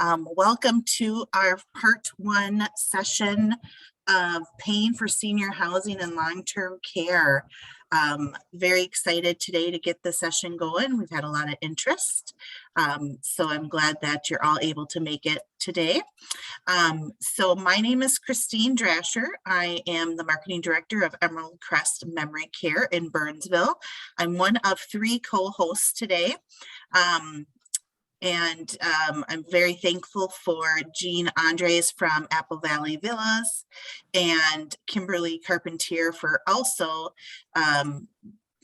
Welcome to our part one session of paying for senior housing and long-term care. Very excited today to get the session going. We've had a lot of interest. So I'm glad that you're all able to make it today. So my name is Christine Drasher. I am the marketing director of Emerald Crest Memory Care in Burnsville. I'm one of three co-hosts today. I'm very thankful for Jean Andres from Apple Valley Villas and Kimberly Carpentier for also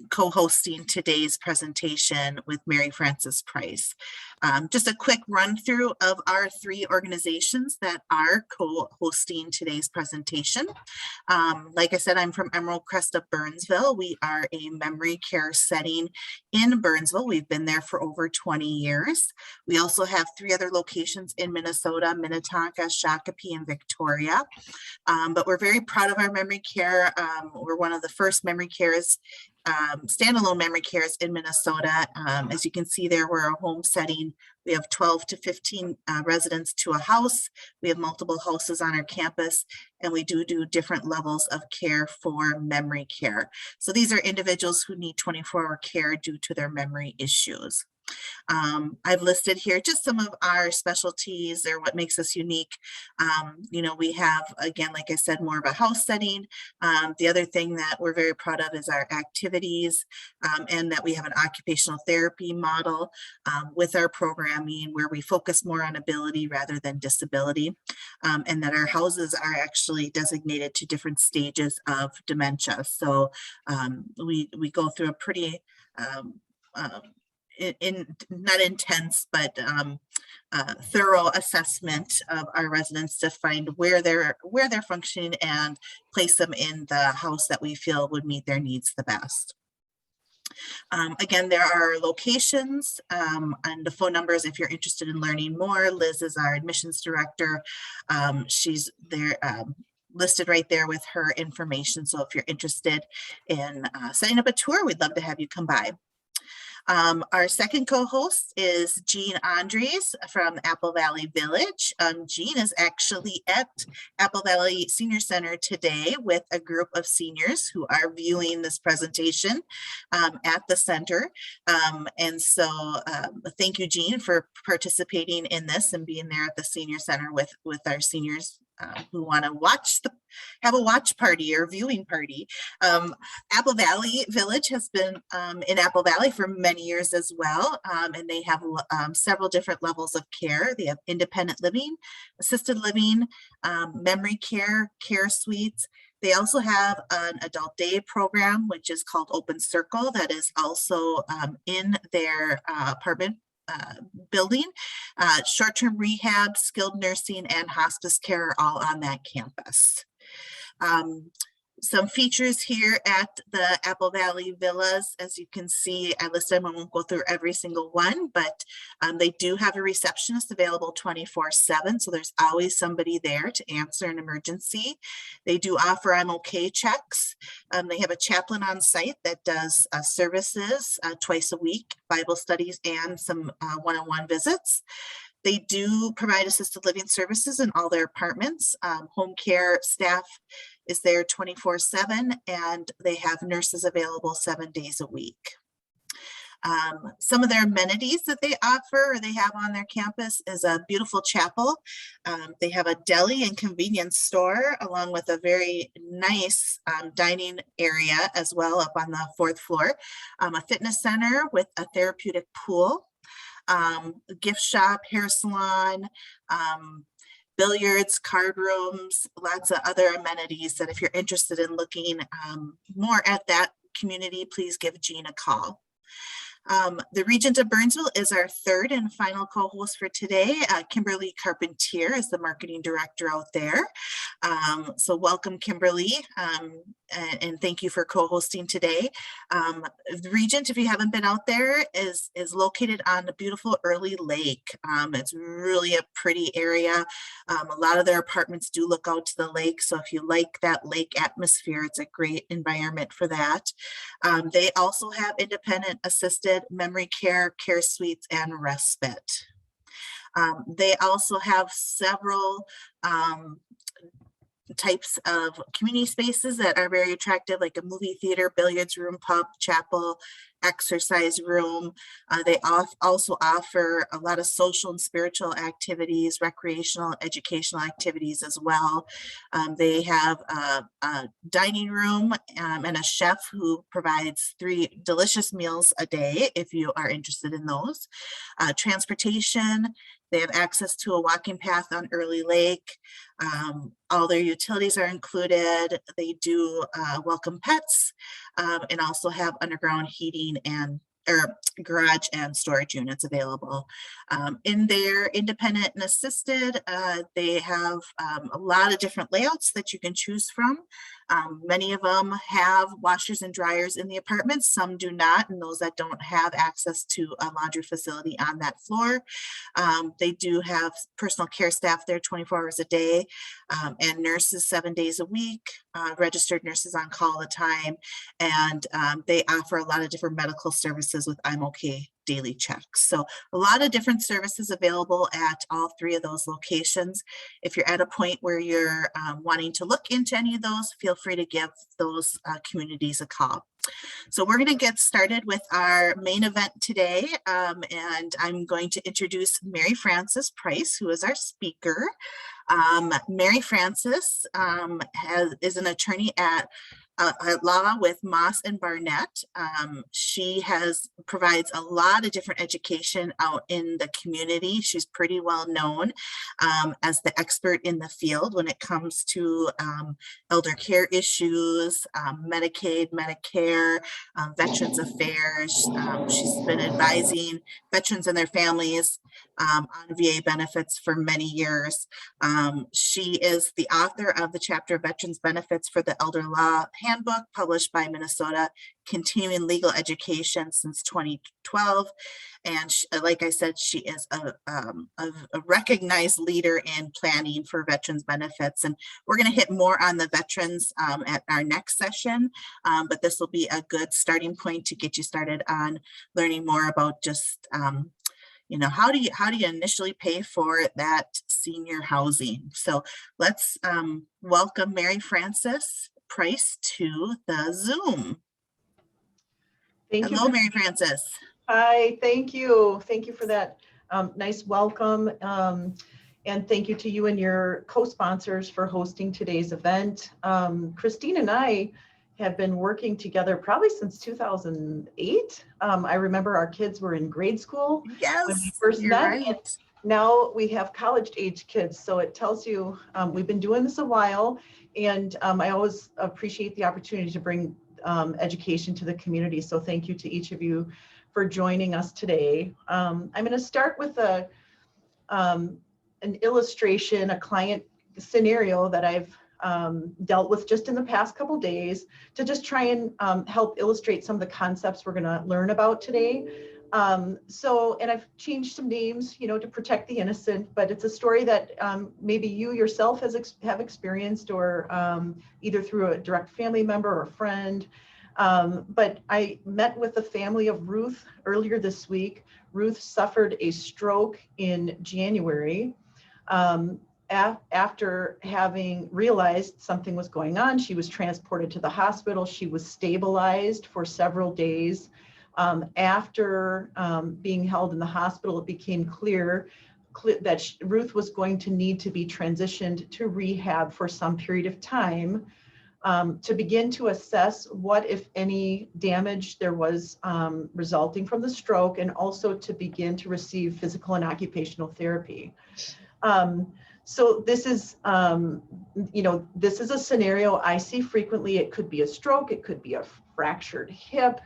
co-hosting today's presentation with Mary Frances Price. Just a quick run through of our three organizations that are co-hosting today's presentation. Like I said, I'm from Emerald Crest of Burnsville. We are a memory care setting in Burnsville. We've been there for over 20 years. We also have three other locations in Minnesota: Minnetonka, Shakopee, and Victoria. But we're very proud of our memory care. We're one of the first memory cares, standalone memory cares in Minnesota. As you can see there, we're a home setting. We have 12 to 15 residents to a house. We have multiple houses on our campus, and we do different levels of care for memory care. So these are individuals who need 24-hour care due to their memory issues. I've listed here just some of our specialties or what makes us unique. We have, again, like I said, more of a house setting. The other thing that we're very proud of is our activities, and that we have an occupational therapy model with our programming where we focus more on ability rather than disability, and that our houses are actually designated to different stages of dementia. So we go through a pretty not intense, but thorough assessment of our residents to find where they're functioning and place them in the house that we feel would meet their needs the best. Again, there are locations and the phone numbers if you're interested in learning more. Liz is our admissions director. She's there. Listed right there with her information. So if you're interested in setting up a tour, we'd love to have you come by. Our second co-host is Jean Andres from Apple Valley Village. Jean is actually at Apple Valley Senior Center today with a group of seniors who are viewing this presentation at the center. Thank you, Jean, for participating in this and being there at the Senior Center with our seniors who want to have a watch party or viewing party. Apple Valley Village has been in Apple Valley for many years as well, and they have several different levels of care. They have independent living, assisted living, memory care, care suites. They also have an adult day program, which is called Open Circle, that is also in their apartment building. Short-term rehab, skilled nursing, and hospice care are all on that campus. Some features here at the Apple Valley Villas, as you can see, I listed them. I won't go through every single one, but they do have a receptionist available 24/7, so there's always somebody there to answer an emergency. They do offer I'm okay checks. They have a chaplain on site that does services twice a week, Bible studies, and some one-on-one visits. They do provide assisted living services in all their apartments. Home care staff is there 24/7, and they have nurses available 7 days a week. Some of their amenities that they offer or they have on their campus is a beautiful chapel. They have a deli and convenience store along with a very nice dining area as well up on the 4th floor. A fitness center with a therapeutic pool. Gift shop, hair salon, billiards, card rooms, lots of other amenities that if you're interested in looking more at that community, please give Jean a call. The Regent of Burnsville is our third and final co-host for today. Kimberly Carpentier is the marketing director out there. So welcome, Kimberly, and thank you for co-hosting today. The Regent, if you haven't been out there, is located on the beautiful Early Lake. It's really a pretty area. A lot of their apartments do look out to the lake, so if you like that lake atmosphere, it's a great environment for that. They also have independent assisted memory care, care suites, and respite. They also have several types of community spaces that are very attractive, like a movie theater, billiards room, pub, chapel, exercise room. They also offer a lot of social and spiritual activities, recreational, educational activities as well. They have a dining room and a chef who provides 3 delicious meals a day if you are interested in those. Transportation, they have access to a walking path on Early Lake. All their utilities are included. They do welcome pets and also have underground heating and garage and storage units available. In their independent and assisted, they have a lot of different layouts that you can choose from. Many of them have washers and dryers in the apartments, some do not, and those that don't have access to a laundry facility on that floor. They do have personal care staff there 24 hours a day, and nurses 7 days a week, registered nurses on call all the time, and they offer a lot of different medical services with I'm OK daily checks. So a lot of different services available at all 3 of those locations. If you're at a point where you're wanting to look into any of those, feel free to give those communities a call. So we're going to get started with our main event today, and I'm going to introduce Mary Frances Price, who is our speaker. Mary Frances is an attorney at law with Moss and Barnett. She provides a lot of different education out in the community. She's pretty well known as the expert in the field when it comes to elder care issues, Medicaid, Medicare, Veterans Affairs. She's been advising veterans and their families on VA benefits for many years. She is the author of the chapter Veterans Benefits for the Elder Law Handbook, published by Minnesota Continuing Legal Education since 2012. And like I said, she is a recognized leader in planning for veterans benefits. And we're going to hit more on the veterans at our next session, but this will be a good starting point to get you started on learning more about just how do you initially pay for that senior housing? So let's welcome Mary Frances Price to the Zoom. Thank you. Hello, Mary Frances. Hi, thank you. Thank you for that nice welcome. And thank you to you and your co-sponsors for hosting today's event. Christine and I have been working together probably since 2008. I remember our kids were in grade school yes, when we first met. Right. Now we have college age kids. So it tells you we've been doing this a while. And I always appreciate the opportunity to bring education to the community. So thank you to each of you for joining us today. I'm going to start with an illustration, a client scenario that I've dealt with just in the past couple days to just try and help illustrate some of the concepts we're going to learn about today. And I've changed some names, to protect the innocent, but it's a story that maybe you yourself have experienced or either through a direct family member or friend. But I met with the family of Ruth earlier this week. Ruth suffered a stroke in January. After having realized something was going on, she was transported to the hospital. She was stabilized for several days. After being held in the hospital, it became clear that Ruth was going to need to be transitioned to rehab for some period of time to begin to assess what, if any, damage there was resulting from the stroke, and also to begin to receive physical and occupational therapy. So this is, this is a scenario I see frequently. It could be a stroke, it could be a fractured hip,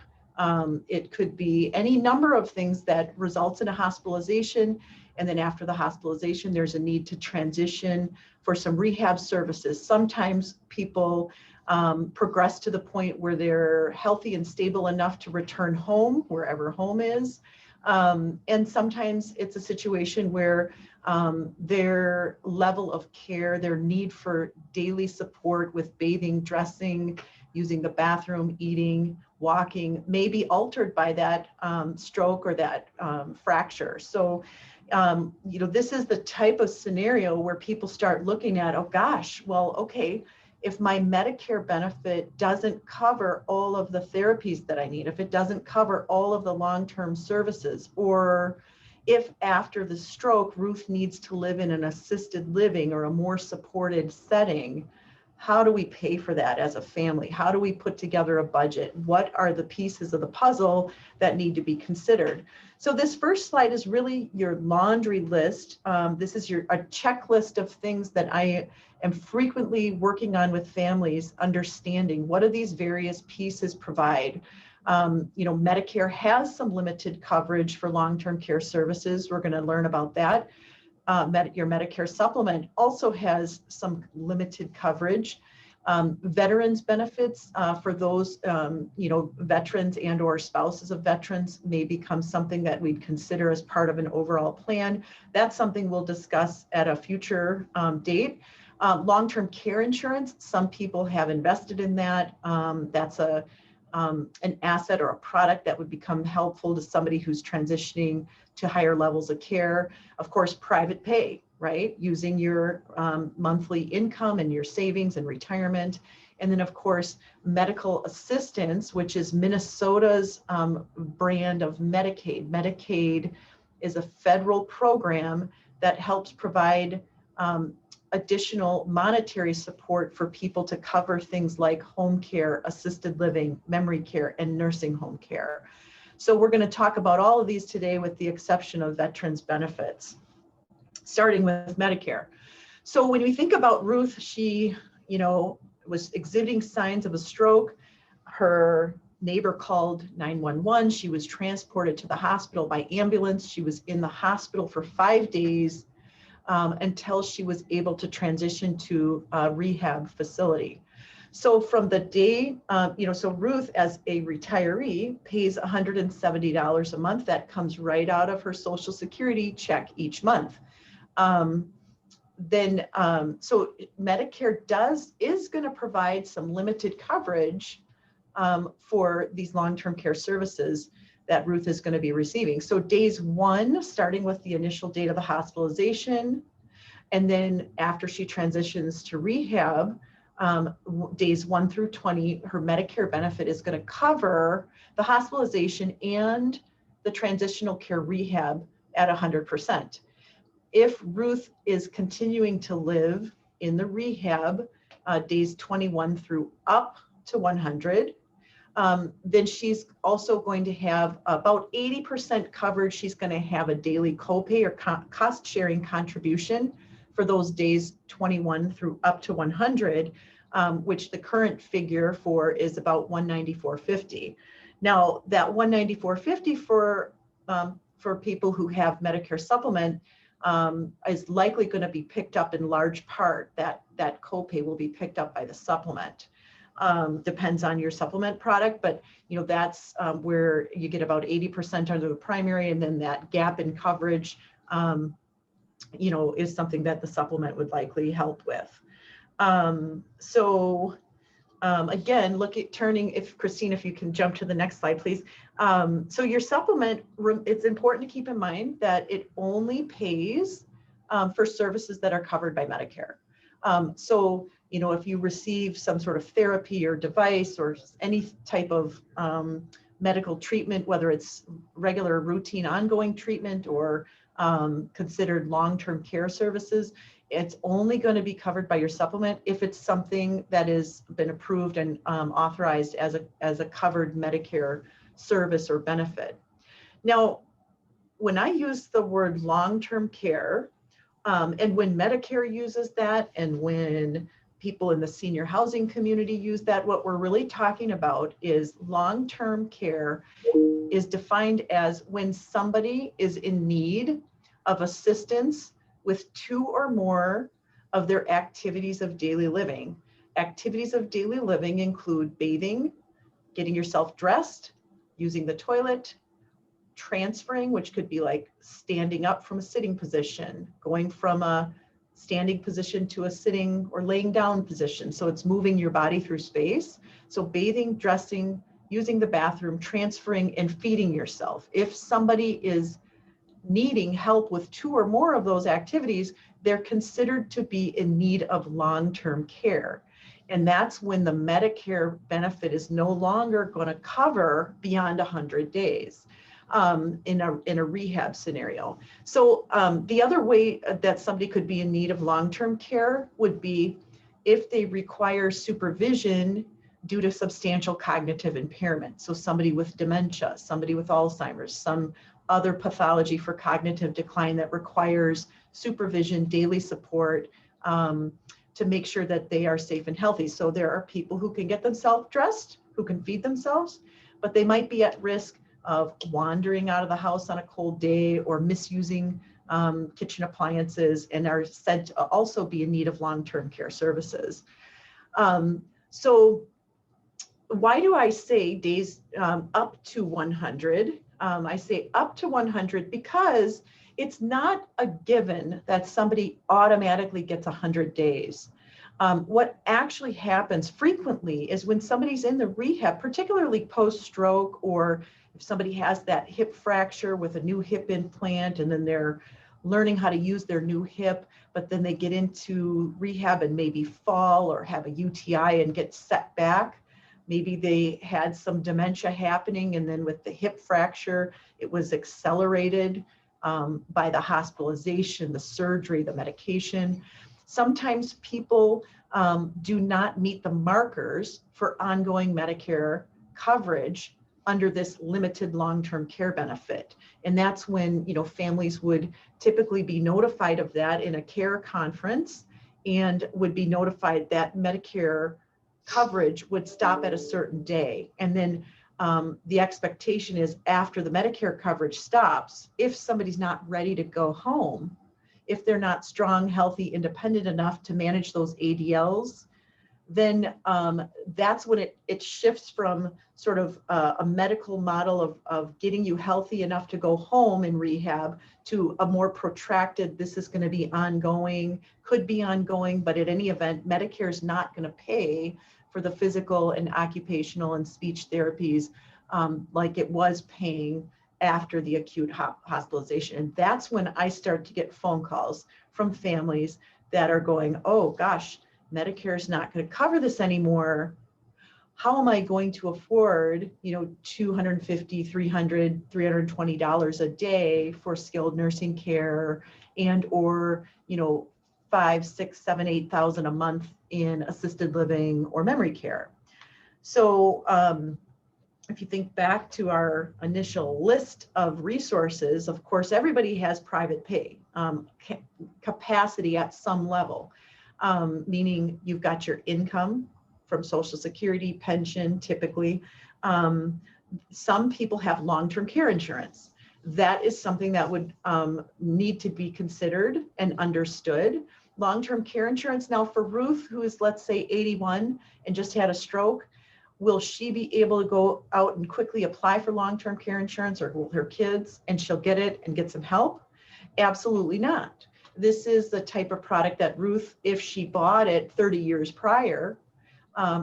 it could be any number of things that results in a hospitalization. And then after the hospitalization, there's a need to transition for some rehab services. Sometimes people progress to the point where they're healthy and stable enough to return home, wherever home is. And sometimes it's a situation where their level of care, their need for daily support with bathing, dressing, using the bathroom, eating, walking may be altered by that stroke or that fracture. So This is the type of scenario where people start looking at, oh gosh, well, okay, if my Medicare benefit doesn't cover all of the therapies that I need, if it doesn't cover all of the long-term services, or if after the stroke, Ruth needs to live in an assisted living or a more supported setting, how do we pay for that as a family? How do we put together a budget? What are the pieces of the puzzle that need to be considered? So this first slide is really your laundry list. This is a checklist of things that I am frequently working on with families, understanding what do these various pieces provide. Medicare has some limited coverage for long-term care services. We're going to learn about that. Your Medicare Supplement also has some limited coverage. Veterans benefits for those, veterans and or spouses of veterans may become something that we'd consider as part of an overall plan. That's something we'll discuss at a future date. Long-term care insurance, some people have invested in that. That's an asset or a product that would become helpful to somebody who's transitioning to higher levels of care. Of course, private pay, right? Using your monthly income and your savings and retirement. And then of course, medical assistance, which is Minnesota's brand of Medicaid. Medicaid is a federal program that helps provide additional monetary support for people to cover things like home care, assisted living, memory care, and nursing home care. So we're going to talk about all of these today with the exception of veterans benefits, starting with Medicare. So when we think about Ruth, she, was exhibiting signs of a stroke. Her neighbor called 911. She was transported to the hospital by ambulance. She was in the hospital for 5 days. Until she was able to transition to a rehab facility. So from the day, so Ruth as a retiree pays $170 a month. That comes right out of her Social Security check each month. So Medicare is going to provide some limited coverage for these long-term care services that Ruth is going to be receiving. So days 1, starting with the initial date of the hospitalization, and then after she transitions to rehab, days 1 through 20, her Medicare benefit is going to cover the hospitalization and the transitional care rehab at 100%. If Ruth is continuing to live in the rehab, days 21 through up to 100, then she's also going to have about 80% coverage. She's going to have a daily copay or cost sharing contribution for those days 21 through up to 100, which the current figure for is about $194.50. Now that $194.50 for people who have Medicare Supplement is likely going to be picked up in large part. That copay will be picked up by the supplement. Depends on your supplement product, but that's where you get about 80% under the primary, and then that gap in coverage, is something that the supplement would likely help with. Again, look at Christine, if you can jump to the next slide, please. So your supplement, it's important to keep in mind that it only pays for services that are covered by Medicare. If you receive some sort of therapy or device or any type of medical treatment, whether it's regular routine ongoing treatment or considered long-term care services, it's only going to be covered by your supplement if it's something that has been approved and authorized as a covered Medicare service or benefit. Now, when I use the word long-term care, and when Medicare uses that, and when people in the senior housing community use that, what we're really talking about is long-term care is defined as when somebody is in need of assistance with 2 or more of their activities of daily living. Activities of daily living include bathing, getting yourself dressed, using the toilet, transferring, which could be like standing up from a sitting position, going from a standing position to a sitting or laying down position. So it's moving your body through space. So bathing, dressing, using the bathroom, transferring, and feeding yourself. If somebody is needing help with 2 or more of those activities, they're considered to be in need of long-term care. And that's when the Medicare benefit is no longer going to cover beyond 100 days in a rehab scenario. So the other way that somebody could be in need of long-term care would be if they require supervision due to substantial cognitive impairment. So somebody with dementia, somebody with Alzheimer's, some other pathology for cognitive decline that requires supervision, daily support, to make sure that they are safe and healthy. So there are people who can get themselves dressed, who can feed themselves, but they might be at risk of wandering out of the house on a cold day or misusing kitchen appliances and are said to also be in need of long-term care services. So why do I say days up to 100? I say up to 100 because it's not a given that somebody automatically gets 100 days. What actually happens frequently is when somebody's in the rehab, particularly post-stroke, or if somebody has that hip fracture with a new hip implant and then they're learning how to use their new hip, but then they get into rehab and maybe fall or have a UTI and get set back. Maybe they had some dementia happening, and then with the hip fracture, it was accelerated by the hospitalization, the surgery, the medication. Sometimes people do not meet the markers for ongoing Medicare coverage under this limited long-term care benefit. And that's when, families would typically be notified of that in a care conference and would be notified that Medicare coverage would stop at a certain day. And then the expectation is after the Medicare coverage stops, if somebody's not ready to go home, if they're not strong, healthy, independent enough to manage those ADLs, then that's when it shifts from sort of a medical model of getting you healthy enough to go home in rehab to a more protracted, this is going to be ongoing, could be ongoing, but at any event, Medicare is not going to pay for the physical and occupational and speech therapies like it was paying after the acute hospitalization. And that's when I start to get phone calls from families that are going, oh gosh, Medicare is not going to cover this anymore. How am I going to afford, $250, $300, $320 a day for skilled nursing care and or, $5,000, $6,000, $7,000, $8,000 a month in assisted living or memory care? So if you think back to our initial list of resources, of course, everybody has private pay capacity at some level, meaning you've got your income from Social Security, pension, typically. Some people have long-term care insurance. That is something that would need to be considered and understood. Long-term care insurance. Now for Ruth, who is, let's say, 81 and just had a stroke, will she be able to go out and quickly apply for long-term care insurance, or will her kids, and she'll get it and get some help? Absolutely not. This is the type of product that Ruth, if she bought it 30 years prior,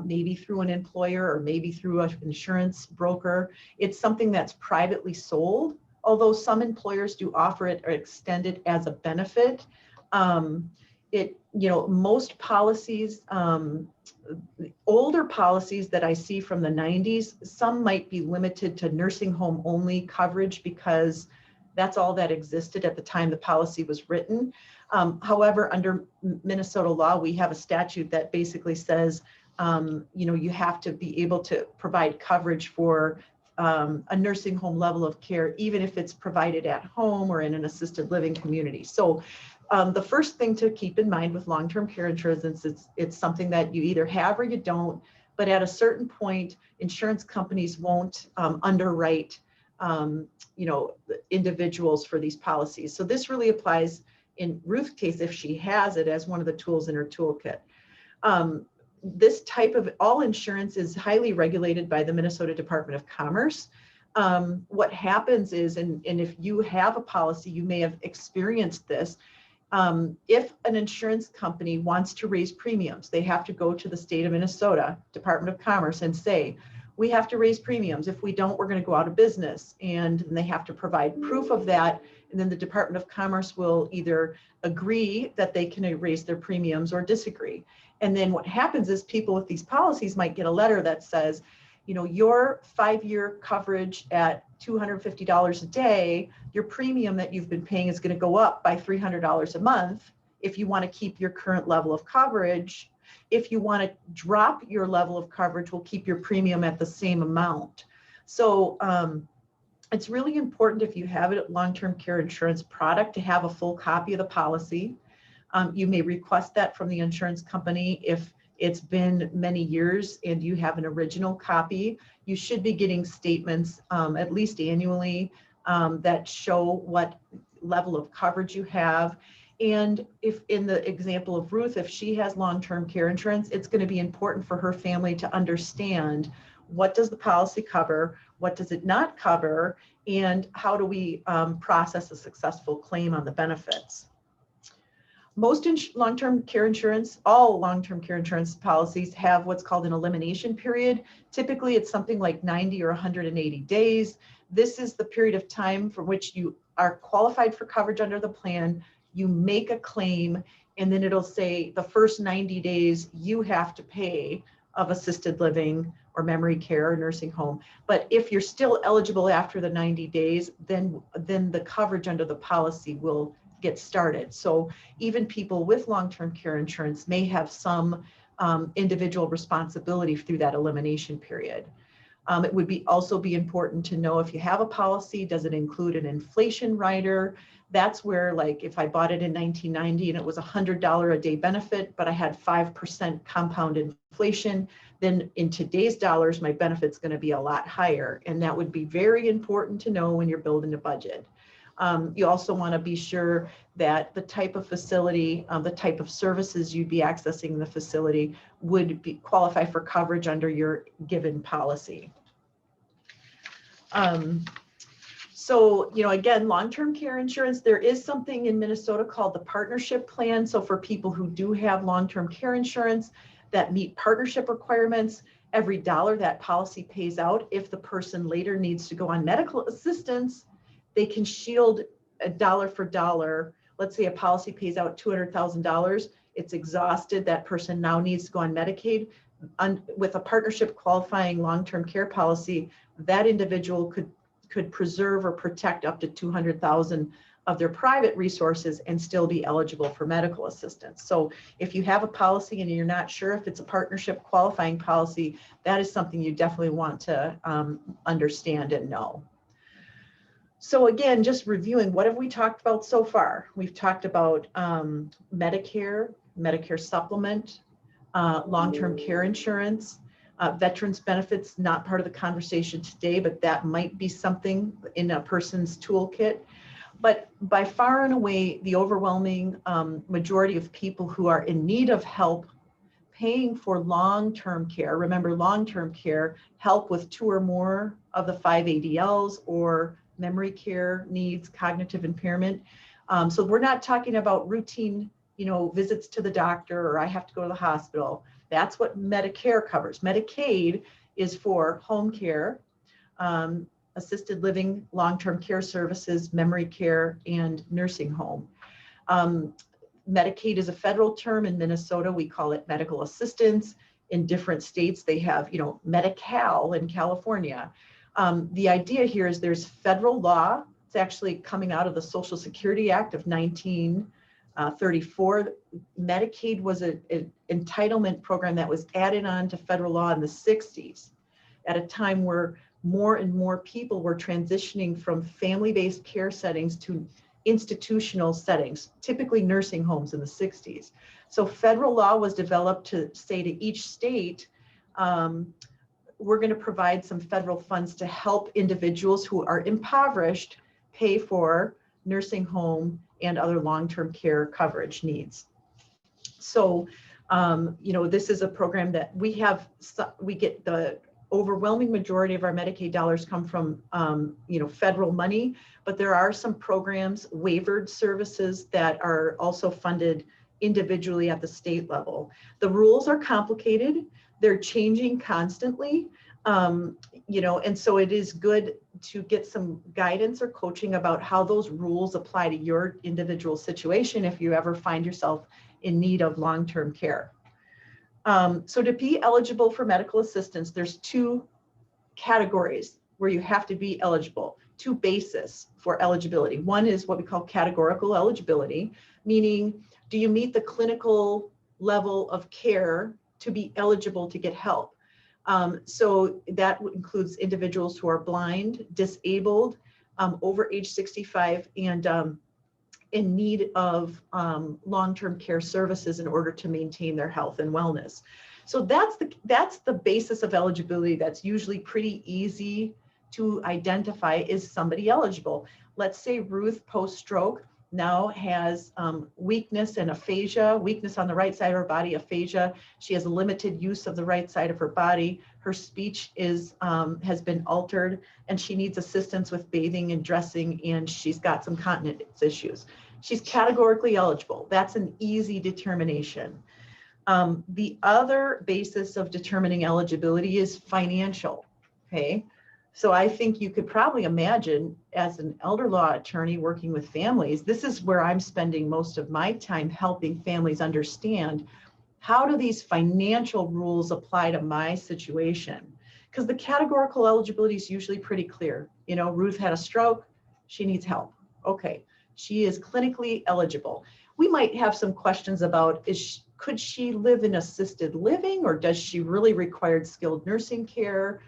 maybe through an employer or maybe through an insurance broker, it's something that's privately sold, although some employers do offer it or extend it as a benefit. Most policies, older policies that I see from the 90s, some might be limited to nursing home only coverage because that's all that existed at the time the policy was written. However, under Minnesota law, we have a statute that basically says, you have to be able to provide coverage for a nursing home level of care, even if it's provided at home or in an assisted living community. So the first thing to keep in mind with long-term care insurance is it's something that you either have or you don't, but at a certain point, insurance companies won't underwrite individuals for these policies. So this really applies in Ruth's case if she has it as one of the tools in her toolkit. This type of all insurance is highly regulated by the Minnesota Department of Commerce. What happens is, and if you have a policy, you may have experienced this, if an insurance company wants to raise premiums, they have to go to the state of Minnesota Department of Commerce and say, we have to raise premiums. If we don't, we're going to go out of business. And then they have to provide proof of that. And then the Department of Commerce will either agree that they can raise their premiums or disagree. And then what happens is people with these policies might get a letter that says, you know, your 5-year coverage at $250 a day, your premium that you've been paying is going to go up by $300 a month if you want to keep your current level of coverage. If you want to drop your level of coverage, we'll keep your premium at the same amount. So it's really important if you have a long-term care insurance product to have a full copy of the policy. You may request that from the insurance company if it's been many years and you have an original copy. You should be getting statements at least annually that show what level of coverage you have. And if in the example of Ruth, if she has long-term care insurance, it's going to be important for her family to understand what does the policy cover, what does it not cover, and how do we process a successful claim on the benefits. Most long-term care insurance, all long-term care insurance policies have what's called an elimination period. Typically, it's something like 90 or 180 days. This is the period of time for which you are qualified for coverage under the plan. You make a claim, and then it'll say the first 90 days you have to pay of assisted living or memory care or nursing home. But if you're still eligible after the 90 days, then the coverage under the policy will get started. So even people with long-term care insurance may have some individual responsibility through that elimination period. It would also be important to know if you have a policy, does it include an inflation rider? That's where, like, if I bought it in 1990 and it was $100 a day benefit, but I had 5% compound inflation, then in today's dollars, my benefit's going to be a lot higher. And that would be very important to know when you're building a budget. You also want to be sure that the type of facility, the type of services you'd be accessing in the facility would qualify for coverage under your given policy. So, you know, again, long-term care insurance, there is something in Minnesota called the partnership plan. So for people who do have long-term care insurance that meet partnership requirements, every dollar that policy pays out, if the person later needs to go on medical assistance, they can shield a dollar for dollar. Let's say a policy pays out $200,000, it's exhausted, that person now needs to go on Medicaid. With a partnership qualifying long-term care policy, that individual could preserve or protect up to $200,000 of their private resources and still be eligible for medical assistance. So if you have a policy and you're not sure if it's a partnership qualifying policy, that is something you definitely want to understand and know. So again, just reviewing, what have we talked about so far? We've talked about Medicare, Medicare Supplement, long-term care insurance, veterans benefits, not part of the conversation today, but that might be something in a person's toolkit. But by far and away, the overwhelming majority of people who are in need of help paying for long-term care, remember long-term care, help with 2 or more of the 5 ADLs or memory care needs, cognitive impairment. So we're not talking about routine, you know, visits to the doctor or I have to go to the hospital. That's what Medicare covers. Medicaid is for home care, assisted living, long-term care services, memory care, and nursing home. Medicaid is a federal term. In Minnesota, we call it medical assistance. In different states, they have, you know, Medi-Cal in California. The idea here is there's federal law. It's actually coming out of the Social Security Act of 1934. Medicaid was an entitlement program that was added on to federal law in the 60s at a time where more and more people were transitioning from family-based care settings to institutional settings, typically nursing homes in the 60s. So federal law was developed to say to each state, we're going to provide some federal funds to help individuals who are impoverished pay for nursing home and other long-term care coverage needs. So, you know, this is a program that we get the overwhelming majority of our Medicaid dollars come from, you know, federal money, but there are some programs, waivered services that are also funded individually at the state level. The rules are complicated. They're changing constantly. And so it is good to get some guidance or coaching about how those rules apply to your individual situation if you ever find yourself in need of long-term care. So to be eligible for medical assistance, there's two categories where you have to be eligible, two bases for eligibility. One is what we call categorical eligibility, meaning do you meet the clinical level of care to be eligible to get help? So that includes individuals who are blind, disabled, over age 65, and in need of long-term care services in order to maintain their health and wellness. So that's the basis of eligibility that's usually pretty easy to identify. Is somebody eligible? Let's say Ruth post-stroke now has weakness and aphasia, weakness on the right side of her body, aphasia. She has limited use of the right side of her body. Her speech has been altered, and she needs assistance with bathing and dressing, and she's got some continence issues. She's categorically eligible. That's an easy determination. The other basis of determining eligibility is financial, okay? So I think you could probably imagine, as an elder law attorney working with families, this is where I'm spending most of my time helping families understand, how do these financial rules apply to my situation? Because the categorical eligibility is usually pretty clear. Ruth had a stroke, she needs help. Okay, she is clinically eligible. We might have some questions about, could she live in assisted living, or does she really require skilled nursing care?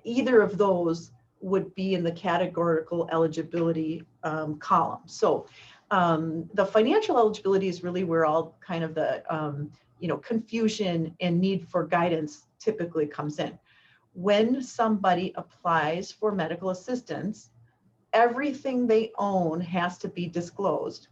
Either of those would be in the categorical eligibility column. So the financial eligibility is really where all kind of the confusion and need for guidance typically comes in. When somebody applies for medical assistance, everything they own has to be disclosed.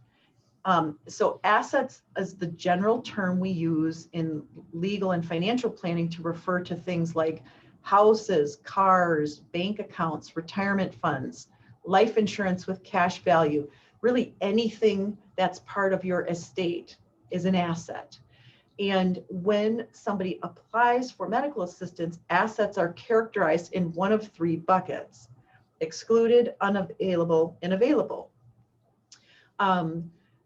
So assets is the general term we use in legal and financial planning to refer to things like houses, cars, bank accounts, retirement funds, life insurance with cash value. Really anything that's part of your estate is an asset. And when somebody applies for medical assistance, assets are characterized in one of three buckets: excluded, unavailable, and available.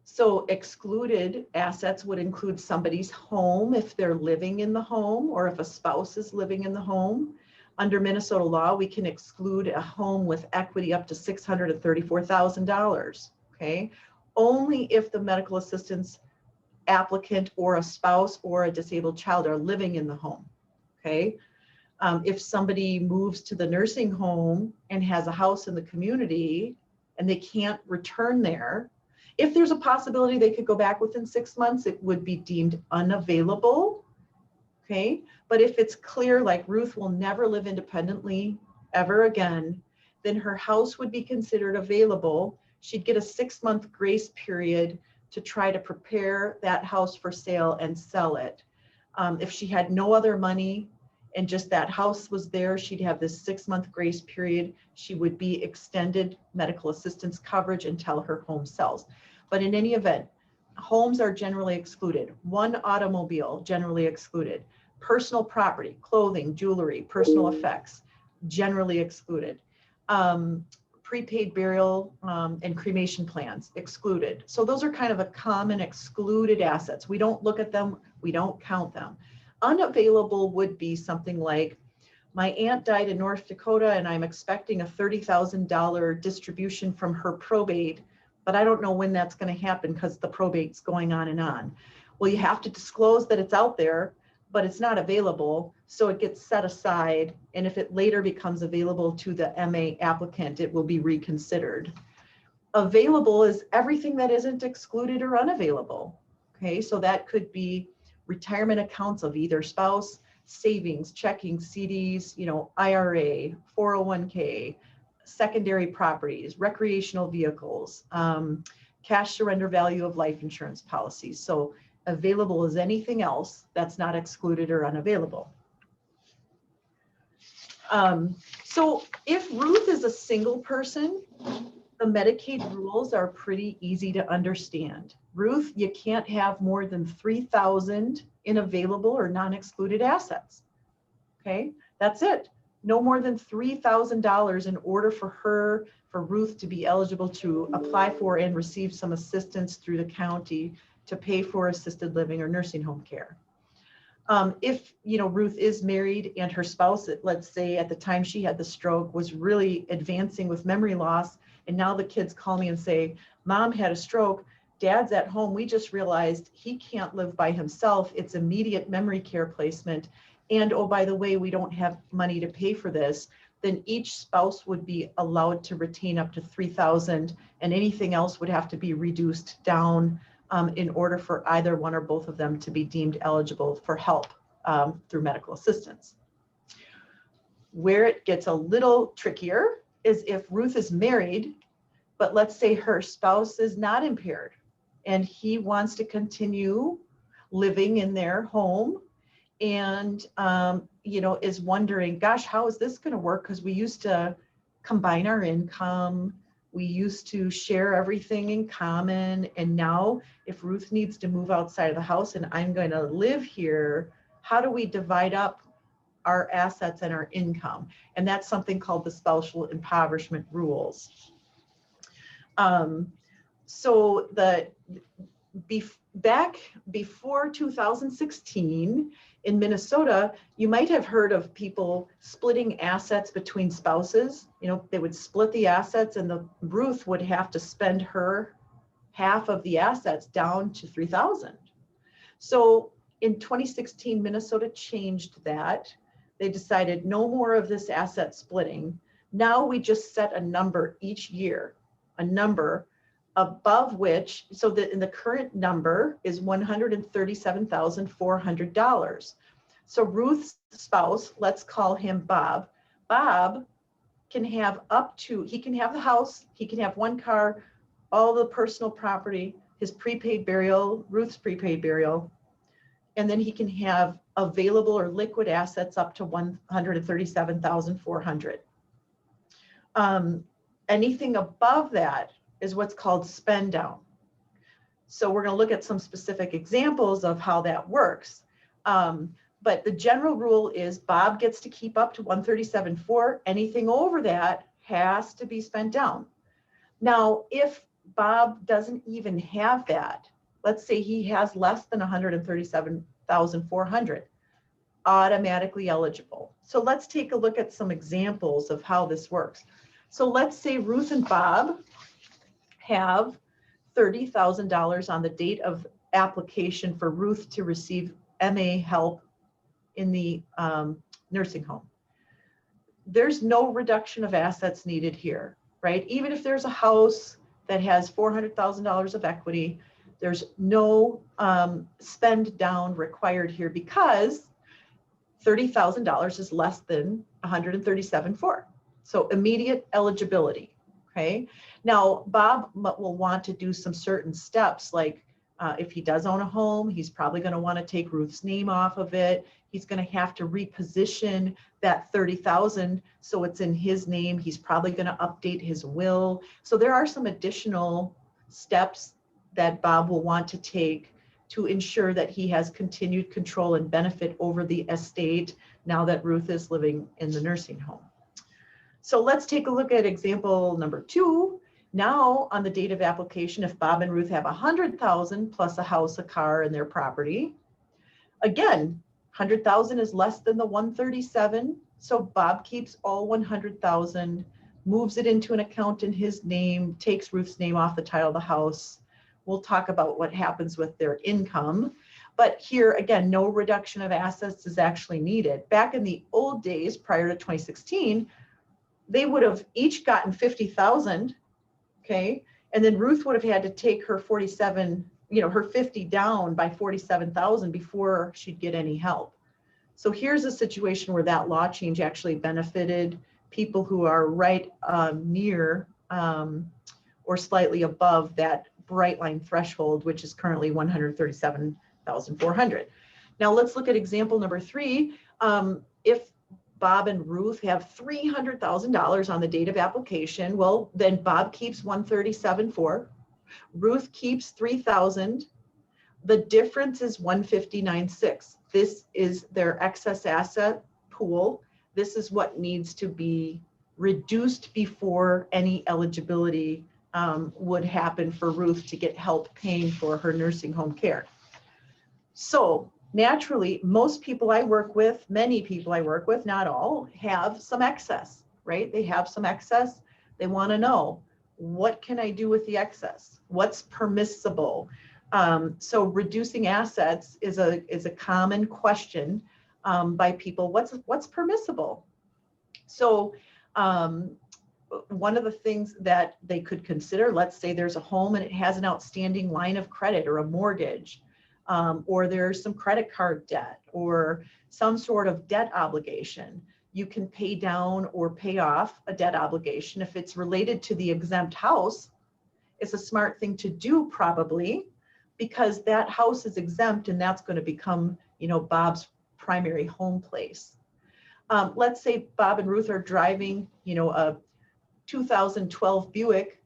So excluded assets would include somebody's home if they're living in the home, or if a spouse is living in the home. Under Minnesota law, we can exclude a home with equity up to $634,000, okay? Only if the medical assistance applicant or a spouse or a disabled child are living in the home, okay? If somebody moves to the nursing home and has a house in the community and they can't return there, if there's a possibility they could go back within 6 months, it would be deemed unavailable, okay? But if it's clear, like Ruth will never live independently ever again, then her house would be considered available. She'd get a 6-month grace period to try to prepare that house for sale and sell it. If she had no other money and just that house was there, she'd have this 6-month grace period. She would be extended medical assistance coverage until her home sells. But in any event, homes are generally excluded. One automobile, generally excluded. Personal property, clothing, jewelry, personal effects, generally excluded. Prepaid burial and cremation plans, excluded. So those are kind of a common excluded assets. We don't look at them, we don't count them. Unavailable would be something like, my aunt died in North Dakota and I'm expecting a $30,000 distribution from her probate, but I don't know when that's going to happen because the probate's going on and on. Well, you have to disclose that it's out there, but it's not available, so it gets set aside, and if it later becomes available to the MA applicant, it will be reconsidered. Available is everything that isn't excluded or unavailable, okay? So that could be retirement accounts of either spouse, savings, checking, CDs, IRA, 401k, secondary properties, recreational vehicles, cash surrender value of life insurance policies. So available is anything else that's not excluded or unavailable. So if Ruth is a single person, the Medicaid rules are pretty easy to understand. Ruth, you can't have more than $3,000 in available or non-excluded assets. Okay, That's it. No more than $3,000 in order for Ruth to be eligible to apply for and receive some assistance through the county to pay for assisted living or nursing home care. If, Ruth is married and her spouse, let's say at the time she had the stroke, was really advancing with memory loss, and now the kids call me and say, Mom had a stroke, Dad's at home, we just realized he can't live by himself, it's immediate memory care placement, and oh, by the way, we don't have money to pay for this, then each spouse would be allowed to retain up to $3,000, and anything else would have to be reduced down in order for either one or both of them to be deemed eligible for help through medical assistance. Where it gets a little trickier is if Ruth is married, but let's say her spouse is not impaired and he wants to continue living in their home and, is wondering, gosh, how is this going to work? Because we used to combine our income. We used to share everything in common. And now if Ruth needs to move outside of the house and I'm going to live here, how do we divide up our assets and our income? And that's something called the spousal impoverishment rules. So back before 2016 in Minnesota, you might have heard of people splitting assets between spouses. They would split the assets and Ruth would have to spend her half of the assets down to $3,000. So in 2016, Minnesota changed that. They decided no more of this asset splitting. Now we just set a number each year, a number above which, so that in the current number is $137,400. So Ruth's spouse, let's call him Bob. Bob can have he can have the house, he can have one car, all the personal property, his prepaid burial, Ruth's prepaid burial, and then he can have available or liquid assets up to $137,400. Anything above that is what's called spend down. So we're going to look at some specific examples of how that works. But the general rule is Bob gets to keep up to $137,400. Anything over that has to be spent down. Now, if Bob doesn't even have that, let's say he has less than $137,400, automatically eligible. So let's take a look at some examples of how this works. So let's say Ruth and Bob have $30,000 on the date of application for Ruth to receive MA help in the nursing home. There's no reduction of assets needed here, right? Even if there's a house that has $400,000 of equity, there's no spend down required here because $30,000 is less than $137,400. So immediate eligibility, okay? Now, Bob will want to do some certain steps, like if he does own a home, he's probably going to want to take Ruth's name off of it. He's going to have to reposition that $30,000 so it's in his name. He's probably going to update his will. So there are some additional steps that Bob will want to take to ensure that he has continued control and benefit over the estate now that Ruth is living in the nursing home. So let's take a look at example number 2. Now, on the date of application, if Bob and Ruth have $100,000 plus a house, a car, and their property, again, $100,000 is less than the $137,000. So Bob keeps all $100,000, moves it into an account in his name, takes Ruth's name off the title of the house. We'll talk about what happens with their income. But here, again, no reduction of assets is actually needed. Back in the old days, prior to 2016, they would have each gotten $50,000, okay? And then Ruth would have had to take her her 50 down by $47,000 before she'd get any help. So here's a situation where that law change actually benefited people who are right near or slightly above that bright line threshold, which is currently $137,400. Now let's look at example number 3. If Bob and Ruth have $300,000 on the date of application, well, then Bob keeps $137,400. Ruth keeps $3,000. The difference is $159,600. This is their excess asset pool this is what needs to be reduced before any eligibility would happen for Ruth to get help paying for her nursing home care. So naturally, most people I work with, many people I work with, not all, have some excess, right? They have some excess. They want to know, what can I do with the excess? What's permissible? So reducing assets is a common question by people. What's permissible? So one of the things that they could consider, let's say there's a home and it has an outstanding line of credit or a mortgage, or there's some credit card debt or some sort of debt obligation. You can pay down or pay off a debt obligation. If it's related to the exempt house, it's a smart thing to do probably, because that house is exempt and that's going to become, Bob's primary home place. Let's say Bob and Ruth are driving, a 2012 Buick.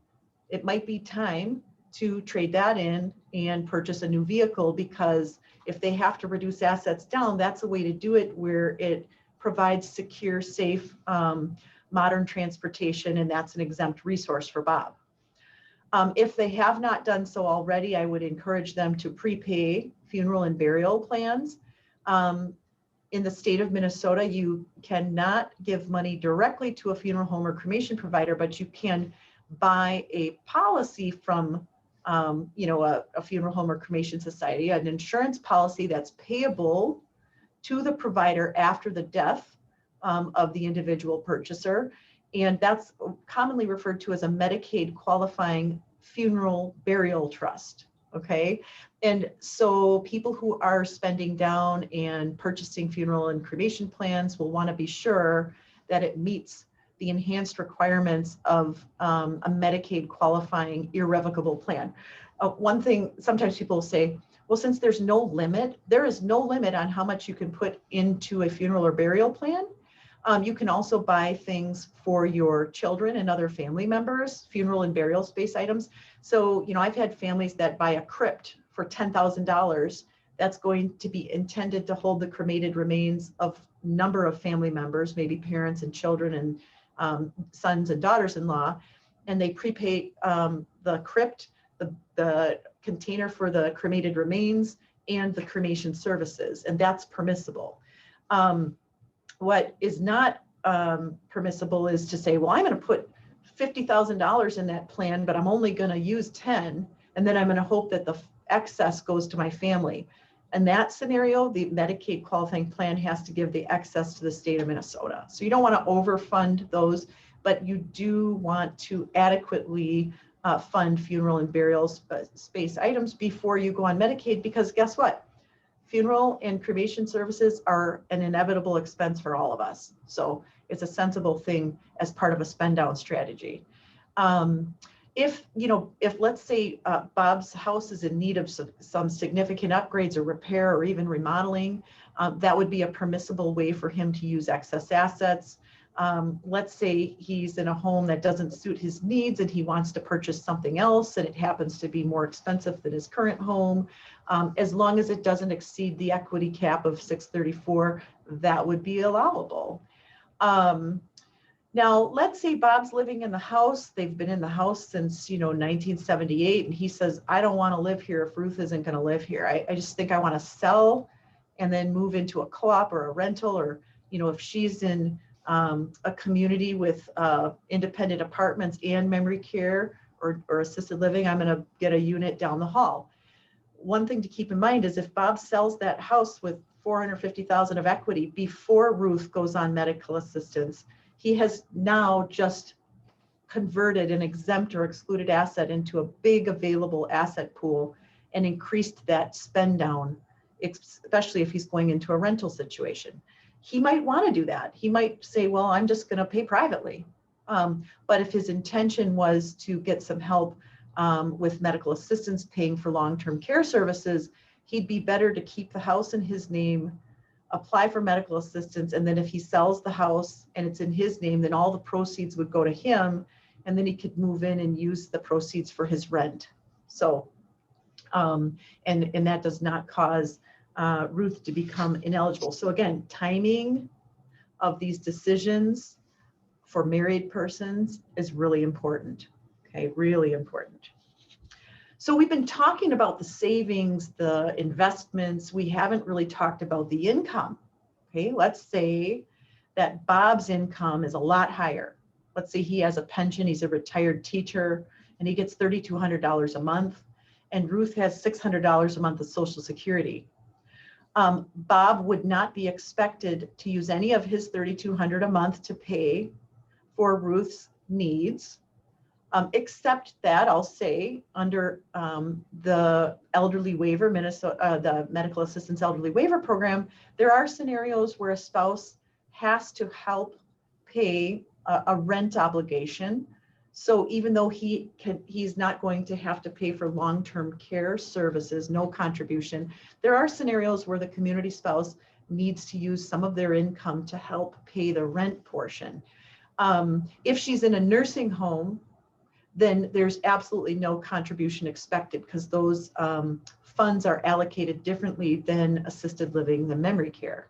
It might be time to trade that in and purchase a new vehicle, because if they have to reduce assets down, that's a way to do it where it provides secure, safe, modern transportation, and that's an exempt resource for Bob. If they have not done so already, I would encourage them to prepay funeral and burial plans. In the state of Minnesota, you cannot give money directly to a funeral home or cremation provider, but you can buy a policy from a funeral home or cremation society, an insurance policy that's payable to the provider after the death of the individual purchaser. And that's commonly referred to as a Medicaid qualifying funeral burial trust. Okay. And so people who are spending down and purchasing funeral and cremation plans will want to be sure that it meets the enhanced requirements of a Medicaid qualifying irrevocable plan. One thing, sometimes people say, well, since there's no limit, there is no limit on how much you can put into a funeral or burial plan. You can also buy things for your children and other family members, funeral and burial space items. So, I've had families that buy a crypt for $10,000. That's going to be intended to hold the cremated remains of a number of family members, maybe parents and children and sons and daughters-in-law. And they prepay the crypt, the container for the cremated remains, and the cremation services, and that's permissible. What is not permissible is to say, well, I'm going to put $50,000 in that plan, but I'm only going to use 10, and then I'm going to hope that the excess goes to my family. In that scenario, the Medicaid qualifying plan has to give the excess to the state of Minnesota. So you don't want to overfund those, but you do want to adequately fund funeral and burial space items before you go on Medicaid, because guess what? Funeral and cremation services are an inevitable expense for all of us. So it's a sensible thing as part of a spend down strategy. If let's say Bob's house is in need of some significant upgrades or repair or even remodeling, that would be a permissible way for him to use excess assets. Let's say he's in a home that doesn't suit his needs and he wants to purchase something else and it happens to be more expensive than his current home. As long as it doesn't exceed the equity cap of 634, that would be allowable. Now, let's say Bob's living in the house. They've been in the house since, 1978. And he says, I don't want to live here if Ruth isn't going to live here. I just think I want to sell and then move into a co-op or a rental, or, if she's in a community with independent apartments and memory care or assisted living, I'm going to get a unit down the hall. One thing to keep in mind is if Bob sells that house with $450,000 of equity before Ruth goes on medical assistance, he has now just converted an exempt or excluded asset into a big available asset pool and increased that spend down, especially if he's going into a rental situation. He might want to do that. He might say, well, I'm just going to pay privately. But if his intention was to get some help with medical assistance, paying for long-term care services, he'd be better to keep the house in his name, apply for medical assistance, and then if he sells the house and it's in his name, then all the proceeds would go to him, and then he could move in and use the proceeds for his rent. So, and that does not cause Ruth to become ineligible. So again, timing of these decisions for married persons is really important. Okay, really important. So we've been talking about the savings, the investments. We haven't really talked about the income. Okay, let's say that Bob's income is a lot higher. Let's say he has a pension, he's a retired teacher, and he gets $3,200 a month, and Ruth has $600 a month of Social Security. Bob would not be expected to use any of his $3,200 a month to pay for Ruth's needs, except that I'll say under the elderly waiver, Minnesota, the Medical Assistance Elderly Waiver Program, there are scenarios where a spouse has to help pay a rent obligation. So even though he's not going to have to pay for long-term care services, no contribution, there are scenarios where the community spouse needs to use some of their income to help pay the rent portion. If she's in a nursing home, then there's absolutely no contribution expected because those funds are allocated differently than assisted living, the memory care.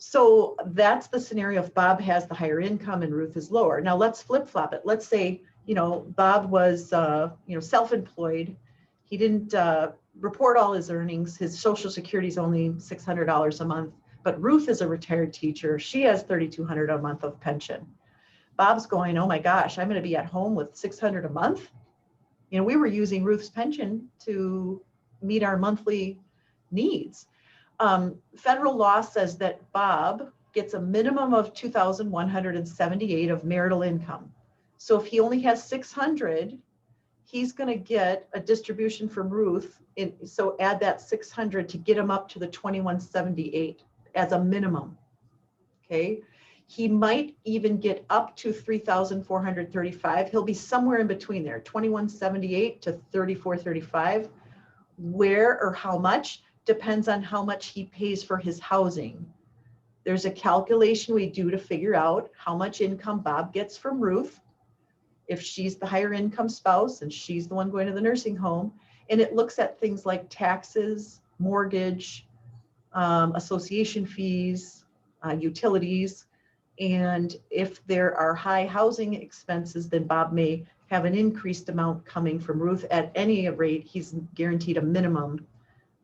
So that's the scenario if Bob has the higher income and Ruth is lower. Now let's flip-flop it. Let's say, Bob was, self-employed. He didn't report all his earnings. His Social Security is only $600 a month, but Ruth is a retired teacher. She has $3,200 a month of pension. Bob's going, oh my gosh, I'm going to be at home with $600 a month. We were using Ruth's pension to meet our monthly needs. Federal law says that Bob gets a minimum of $2,178 of marital income. So if he only has $600, he's going to get a distribution from Ruth. So add that $600 to get him up to the $2,178 as a minimum. Okay. He might even get up to $3,435. He'll be somewhere in between there, $2,178 to $3,435. Where or how much depends on how much he pays for his housing. There's a calculation we do to figure out how much income Bob gets from Ruth, if she's the higher income spouse and she's the one going to the nursing home. And it looks at things like taxes, mortgage, association fees, utilities. And if there are high housing expenses, then Bob may have an increased amount coming from Ruth. At any rate, he's guaranteed a minimum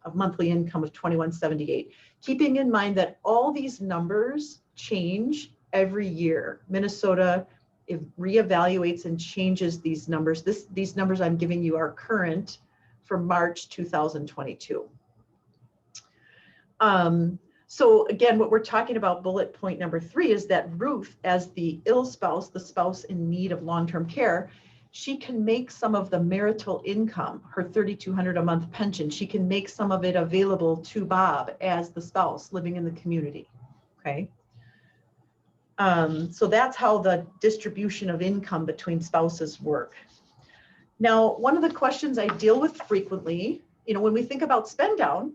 of monthly income of $2,178. Keeping in mind that all these numbers change every year. Minnesota reevaluates and changes these numbers. These numbers I'm giving you are current for March 2022. So again, what we're talking about, bullet point number 3, is that Ruth, as the ill spouse, the spouse in need of long-term care, she can make some of the marital income, her $3,200 a month pension, she can make some of it available to Bob as the spouse living in the community, okay? So that's how the distribution of income between spouses work. Now, one of the questions I deal with frequently, when we think about spend down,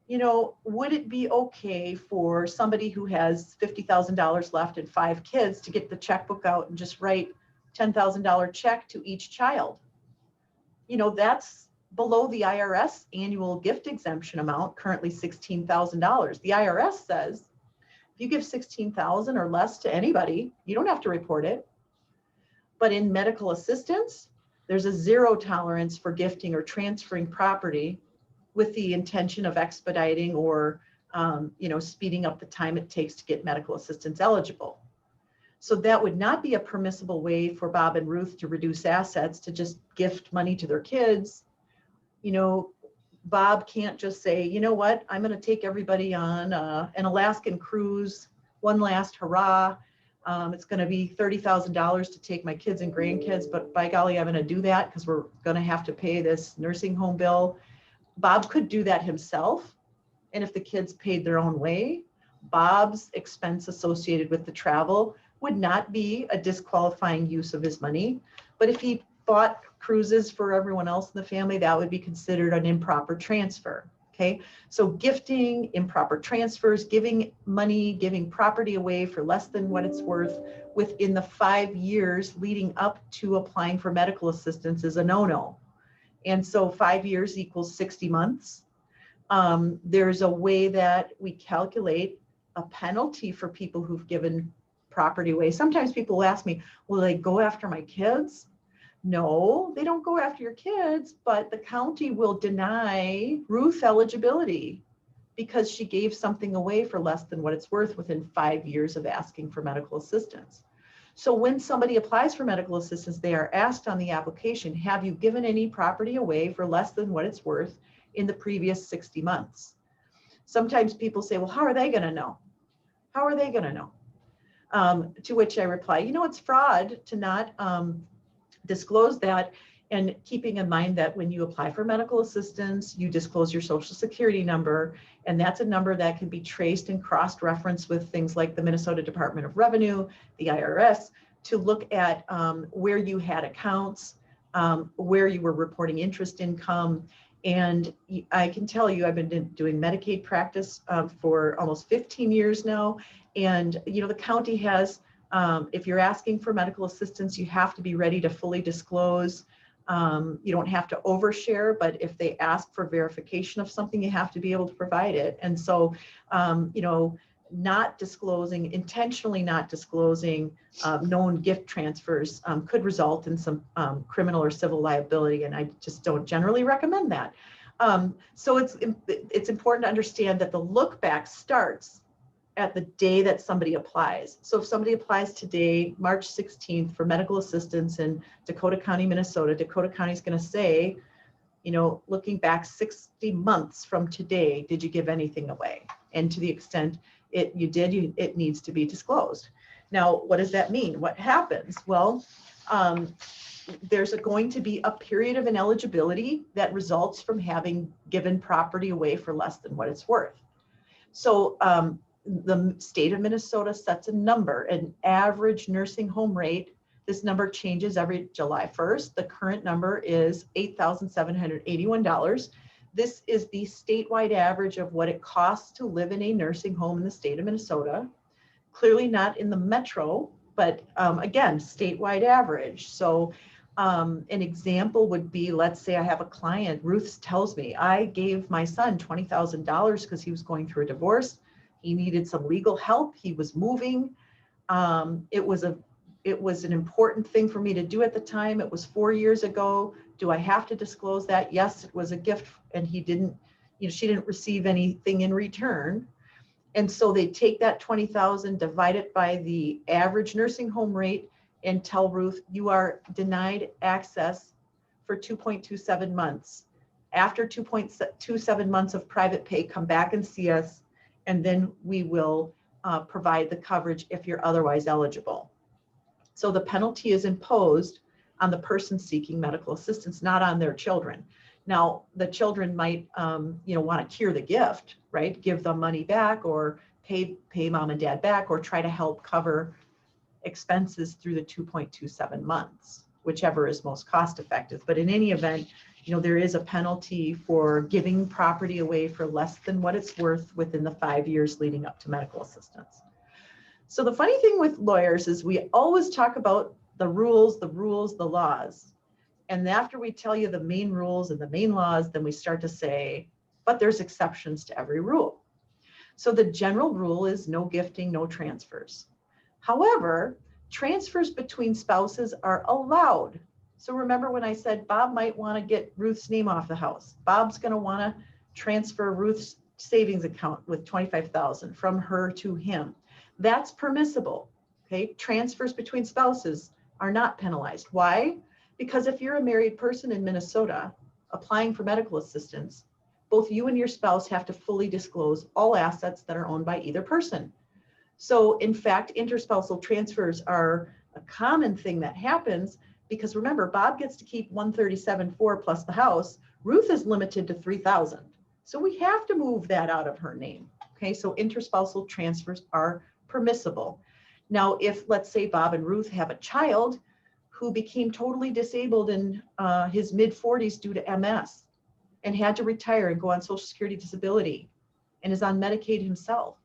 would it be okay for somebody who has $50,000 left and 5 kids to get the checkbook out and just write $10,000 check to each child? That's below the IRS annual gift exemption amount, currently $16,000. The IRS says if you give $16,000 or less to anybody, you don't have to report it. But in medical assistance, there's a zero tolerance for gifting or transferring property with the intention of expediting or speeding up the time it takes to get medical assistance eligible. So that would not be a permissible way for Bob and Ruth to reduce assets, to just gift money to their kids. Bob can't just say, you know what, I'm going to take everybody on an Alaskan cruise, one last hurrah. It's going to be $30,000 to take my kids and grandkids, but by golly, I'm going to do that because we're going to have to pay this nursing home bill. Bob could do that himself. And if the kids paid their own way, Bob's expense associated with the travel would not be a disqualifying use of his money. But if he bought cruises for everyone else in the family, that would be considered an improper transfer. Okay, so gifting, improper transfers, giving money, giving property away for less than what it's worth within the 5 years leading up to applying for medical assistance is a no-no. And so 5 years equals 60 months. There's a way that we calculate a penalty for people who've given property away. Sometimes people ask me, will they go after my kids? No, they don't go after your kids, but the county will deny Ruth eligibility because she gave something away for less than what it's worth within 5 years of asking for medical assistance. So when somebody applies for medical assistance, they are asked on the application, have you given any property away for less than what it's worth in the previous 60 months? Sometimes people say, well, how are they going to know? How are they going to know? To which I reply, it's fraud to not disclose that, and keeping in mind that when you apply for medical assistance, you disclose your social security number, and that's a number that can be traced and cross-referenced with things like the Minnesota Department of Revenue, the IRS, to look at where you had accounts, where you were reporting interest income. And I can tell you, I've been doing Medicaid practice for almost 15 years now. And, the county has, if you're asking for medical assistance, you have to be ready to fully disclose. You don't have to overshare, but if they ask for verification of something, you have to be able to provide it. And so, not disclosing, intentionally not disclosing known gift transfers could result in some criminal or civil liability, and I just don't generally recommend that. So it's important to understand that the look back starts at the day that somebody applies. So if somebody applies today, March 16th, for medical assistance in Dakota County, Minnesota, Dakota County is going to say, looking back 60 months from today, did you give anything away? And to the extent you did, it needs to be disclosed. Now, what does that mean? What happens? Well, there's going to be a period of ineligibility that results from having given property away for less than what it's worth. So the state of Minnesota sets a number, an average nursing home rate. This number changes every July 1st. The current number is $8,781. This is the statewide average of what it costs to live in a nursing home in the state of Minnesota. Clearly not in the metro, but again, statewide average. So an example would be, let's say I have a client, Ruth tells me, I gave my son $20,000 because he was going through a divorce. He needed some legal help. He was moving. It was an important thing for me to do at the time. It was 4 years ago. Do I have to disclose that? Yes, it was a gift, and she didn't receive anything in return. And so they take that $20,000, divide it by the average nursing home rate, and tell Ruth, you are denied access for 2.27 months. After 2.27 months of private pay, come back and see us, and then we will provide the coverage if you're otherwise eligible. So the penalty is imposed on the person seeking medical assistance, not on their children. Now, the children might, want to cure the gift, right? Give them money back, or pay mom and dad back, or try to help cover expenses through the 2.27 months, whichever is most cost effective. But in any event, there is a penalty for giving property away for less than what it's worth within the 5 years leading up to medical assistance. So the funny thing with lawyers is we always talk about the rules, the laws. And after we tell you the main rules and the main laws, then we start to say, but there's exceptions to every rule. So the general rule is no gifting, no transfers. However, transfers between spouses are allowed. So remember when I said Bob might want to get Ruth's name off the house. Bob's going to want to transfer Ruth's savings account with $25,000 from her to him. That's permissible. Okay, transfers between spouses are not penalized. Why? Because if you're a married person in Minnesota applying for medical assistance, both you and your spouse have to fully disclose all assets that are owned by either person. So in fact, interspousal transfers are a common thing that happens because remember, Bob gets to keep $137,400 plus the house. Ruth is limited to $3,000. So we have to move that out of her name. Okay, so interspousal transfers are permissible. Now, if let's say Bob and Ruth have a child who became totally disabled in his mid-40s due to MS and had to retire and go on Social Security disability and is on Medicaid himself,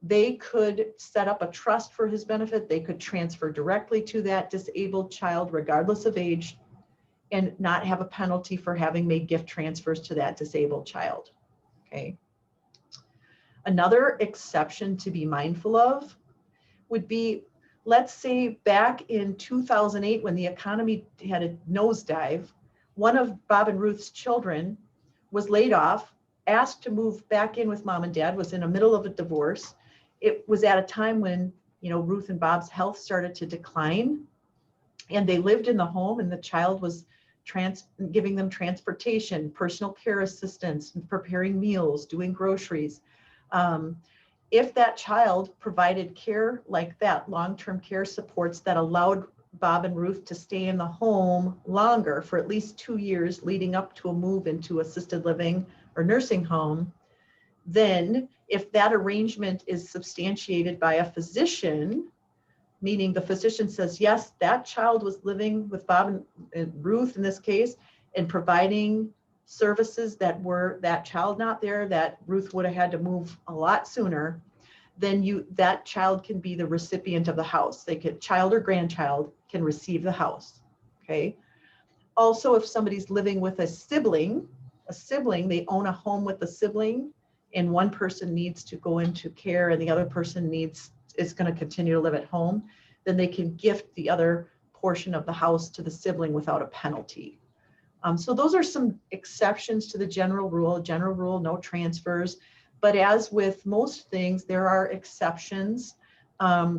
they could set up a trust for his benefit. They could transfer directly to that disabled child, regardless of age, and not have a penalty for having made gift transfers to that disabled child. Okay. Another exception to be mindful of would be, let's say back in 2008, when the economy had a nosedive, one of Bob and Ruth's children was laid off, asked to move back in with mom and dad, was in the middle of a divorce. It was at a time when, Ruth and Bob's health started to decline, and they lived in the home, and the child was giving them transportation, personal care assistance, preparing meals, doing groceries. If that child provided care like that, long-term care supports that allowed Bob and Ruth to stay in the home longer for at least 2 years leading up to a move into assisted living or nursing home, then if that arrangement is substantiated by a physician, meaning the physician says, yes, that child was living with Bob and Ruth in this case and providing services that were that child not there, that Ruth would have had to move a lot sooner, then that child can be the recipient of the house. Child or grandchild can receive the house, okay? Also, if somebody's living with a sibling, they own a home with a sibling, and one person needs to go into care and the other person is going to continue to live at home, then they can gift the other portion of the house to the sibling without a penalty. So those are some exceptions to the general rule. General rule, no transfers. But as with most things, there are exceptions.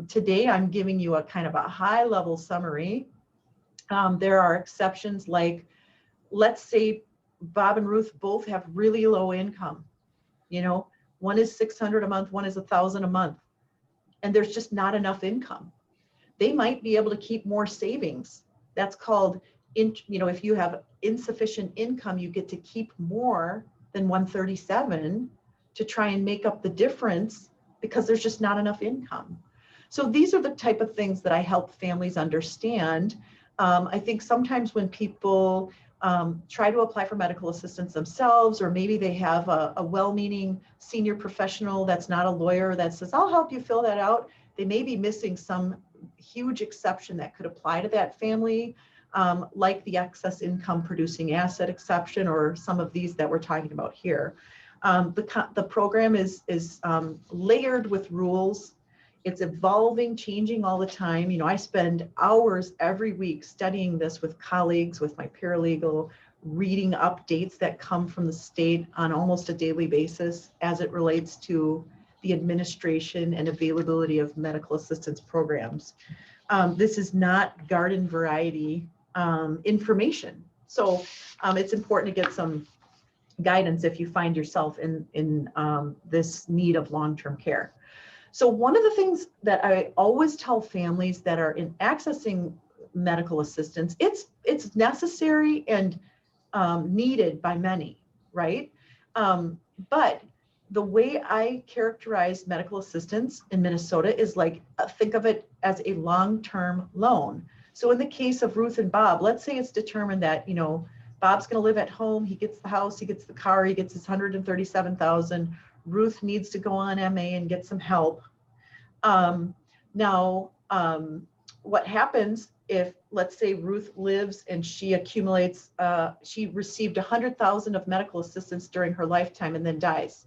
Today, I'm giving you a kind of a high-level summary. There are exceptions like, let's say Bob and Ruth both have really low income. One is $600 a month, one is $1,000 a month, and there's just not enough income. They might be able to keep more savings. That's called, if you have insufficient income, you get to keep more than 137 to try and make up the difference because there's just not enough income. So these are the type of things that I help families understand. I think sometimes when people try to apply for medical assistance themselves, or maybe they have a well-meaning senior professional that's not a lawyer that says, I'll help you fill that out, they may be missing some huge exception that could apply to that family, like the excess income producing asset exception, or some of these that we're talking about here. The program is layered with rules. It's evolving, changing all the time. I spend hours every week studying this with colleagues, with my paralegal, reading updates that come from the state on almost a daily basis as it relates to the administration and availability of medical assistance programs. This is not garden variety information. So it's important to get some guidance if you find yourself in this need of long-term care. So one of the things that I always tell families that are accessing medical assistance, it's necessary and needed by many, right? But the way I characterize medical assistance in Minnesota is like, think of it as a long-term loan. So in the case of Ruth and Bob, let's say it's determined that, Bob's going to live at home. He gets the house, he gets the car, he gets his $137,000. Ruth needs to go on MA and get some help. What happens if, let's say, Ruth lives and she accumulates, she received $100,000 of medical assistance during her lifetime and then dies.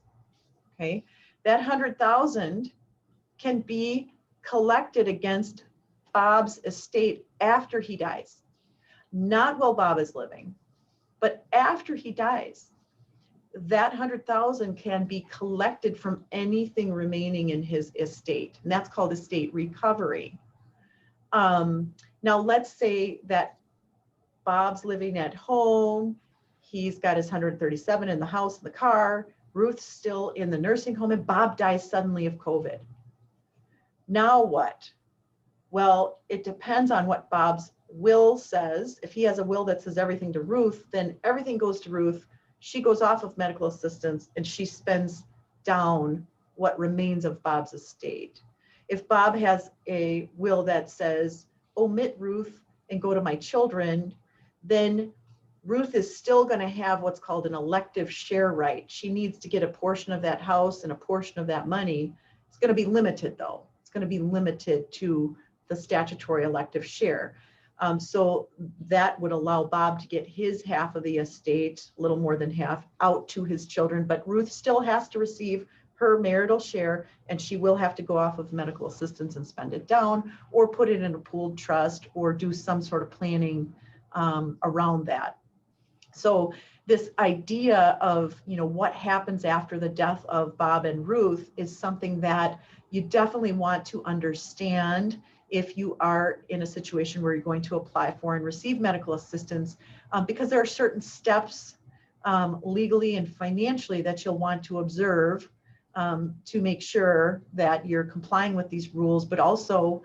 Okay, that $100,000 can be collected against Bob's estate after he dies, not while Bob is living, but after he dies. That $100,000 can be collected from anything remaining in his estate, and that's called estate recovery. Now, let's say that Bob's living at home. He's got his 137 in the house, in the car. Ruth's still in the nursing home, and Bob dies suddenly of COVID. Now what? Well, it depends on what Bob's will says. If he has a will that says everything to Ruth, then everything goes to Ruth. She goes off of medical assistance and she spends down what remains of Bob's estate. If Bob has a will that says omit Ruth and go to my children, then Ruth is still going to have what's called an elective share right. She needs to get a portion of that house and a portion of that money. It's going to be limited though. It's going to be limited to the statutory elective share. So that would allow Bob to get his half of the estate, a little more than half, out to his children, but Ruth still has to receive her marital share, and she will have to go off of medical assistance and spend it down, or put it in a pooled trust, or do some sort of planning around that. So this idea of, what happens after the death of Bob and Ruth is something that you definitely want to understand if you are in a situation where you're going to apply for and receive medical assistance, because there are certain steps legally and financially that you'll want to observe to make sure that you're complying with these rules, but also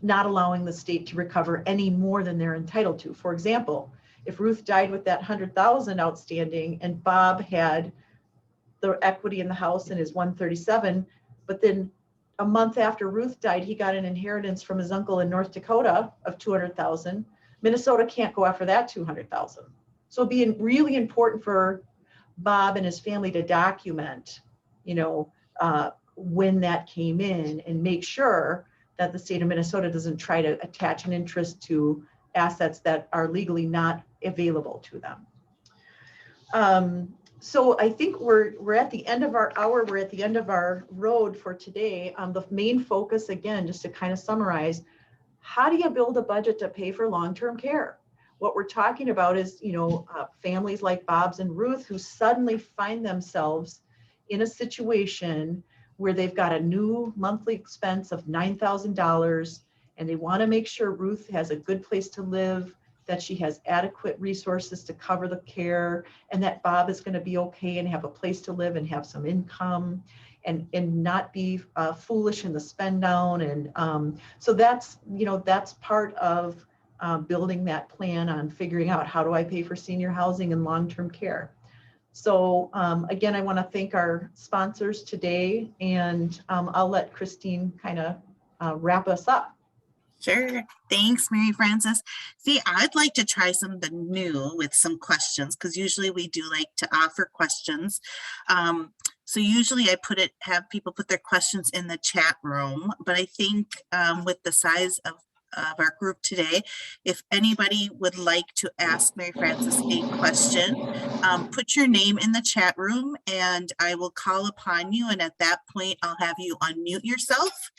not allowing the state to recover any more than they're entitled to. For example, if Ruth died with that $100,000 outstanding and Bob had the equity in the house and his 137, but then a month after Ruth died, he got an inheritance from his uncle in North Dakota of $200,000. Minnesota can't go after that $200,000. So it'd be really important for Bob and his family to document, when that came in, and make sure that the state of Minnesota doesn't try to attach an interest to assets that are legally not available to them. So I think we're at the end of our hour. We're at the end of our road for today. The main focus, again, just to kind of summarize, how do you build a budget to pay for long-term care? What we're talking about is, families like Bob's and Ruth who suddenly find themselves in a situation where they've got a new monthly expense of $9,000, and they want to make sure Ruth has a good place to live, that she has adequate resources to cover the care, and that Bob is going to be okay and have a place to live and have some income, and not be foolish in the spend down. And so that's part of building that plan on figuring out, how do I pay for senior housing and long-term care? So again, I want to thank our sponsors today, and I'll let Christine kind of wrap us up. Sure. Thanks, Mary Frances. See, I'd like to try something new with some questions, because usually we do like to offer questions. So usually I have people put their questions in the chat room, but I think with the size of our group today, if anybody would like to ask Mary Frances a question, put your name in the chat room and I will call upon you. And at that point, I'll have you unmute yourself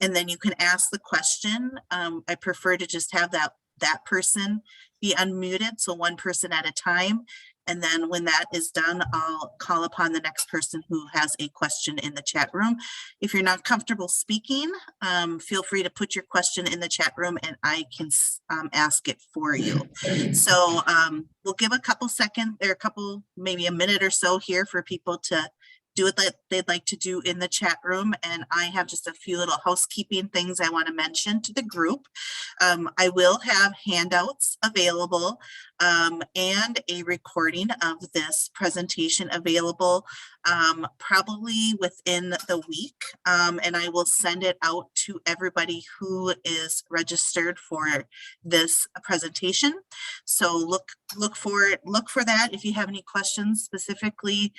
and then you can ask the question. I prefer to just have that person be unmuted, so one person at a time. And then when that is done, I'll call upon the next person who has a question in the chat room. If you're not comfortable speaking, feel free to put your question in the chat room and I can ask it for you. So we'll give a couple seconds, or maybe a minute or so here for people to do what they'd like to do in the chat room. And I have just a few little housekeeping things I want to mention to the group. I will have handouts available and a recording of this presentation available probably within the week. And I will send it out to everybody who is registered for this presentation. So look for that. If you have any questions specifically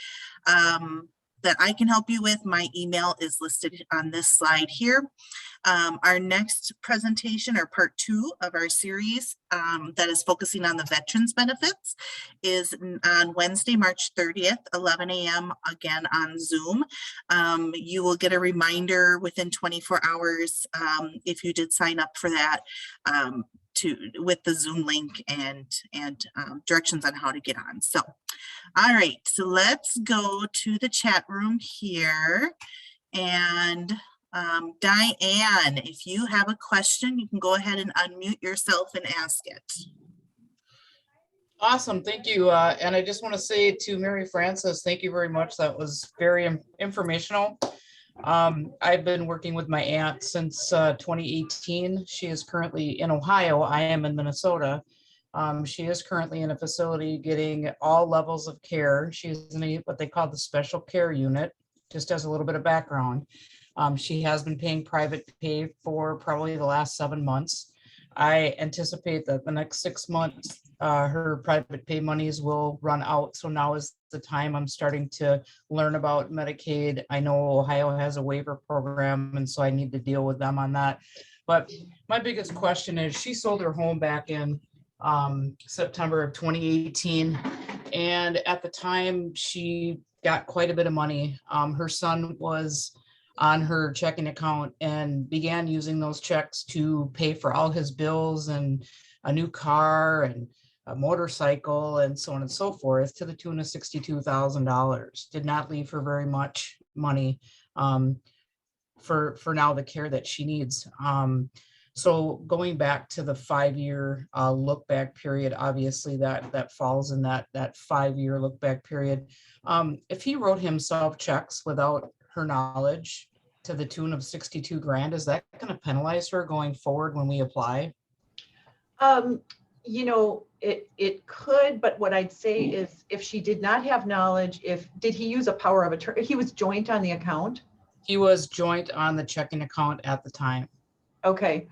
that I can help you with, my email is listed on this slide here. Our next presentation, or part 2 of our series that is focusing on the veterans benefits, is on Wednesday, March 30th, 11 a.m. again on Zoom. You will get a reminder within 24 hours if you did sign up for that with the Zoom link and directions on how to get on. So, all right, so let's go to the chat room here. And Diane, if you have a question, you can go ahead and unmute yourself and ask it. Awesome, thank you. And I just want to say to Mary Frances, thank you very much. That was very informational. I've been working with my aunt since 2018. She is currently in Ohio. I am in Minnesota. She is currently in a facility getting all levels of care. She's in what they call the special care unit. Just as a little bit of background, she has been paying private pay for probably the last 7 months. I anticipate that the next 6 months, her private pay monies will run out. So now is the time I'm starting to learn about Medicaid. I know Ohio has a waiver program, and so I need to deal with them on that. But my biggest question is, she sold her home back in September of 2018, And at the time, she got quite a bit of money. Her son was on her checking account and began using those checks to pay for all his bills and a new car and a motorcycle and so on and so forth, to the tune of $62,000. Did not leave her very much money for now the care that she needs. So going back to the 5-year look back period, obviously that falls in that 5-year look back period. If he wrote himself checks without her knowledge to the tune of 62 grand, is that going to penalize her going forward when we apply? You know, it could, but what I'd say is if she did not have knowledge, did he use a power of attorney? He was joint on the account? He was joint on the checking account at the time. Okay.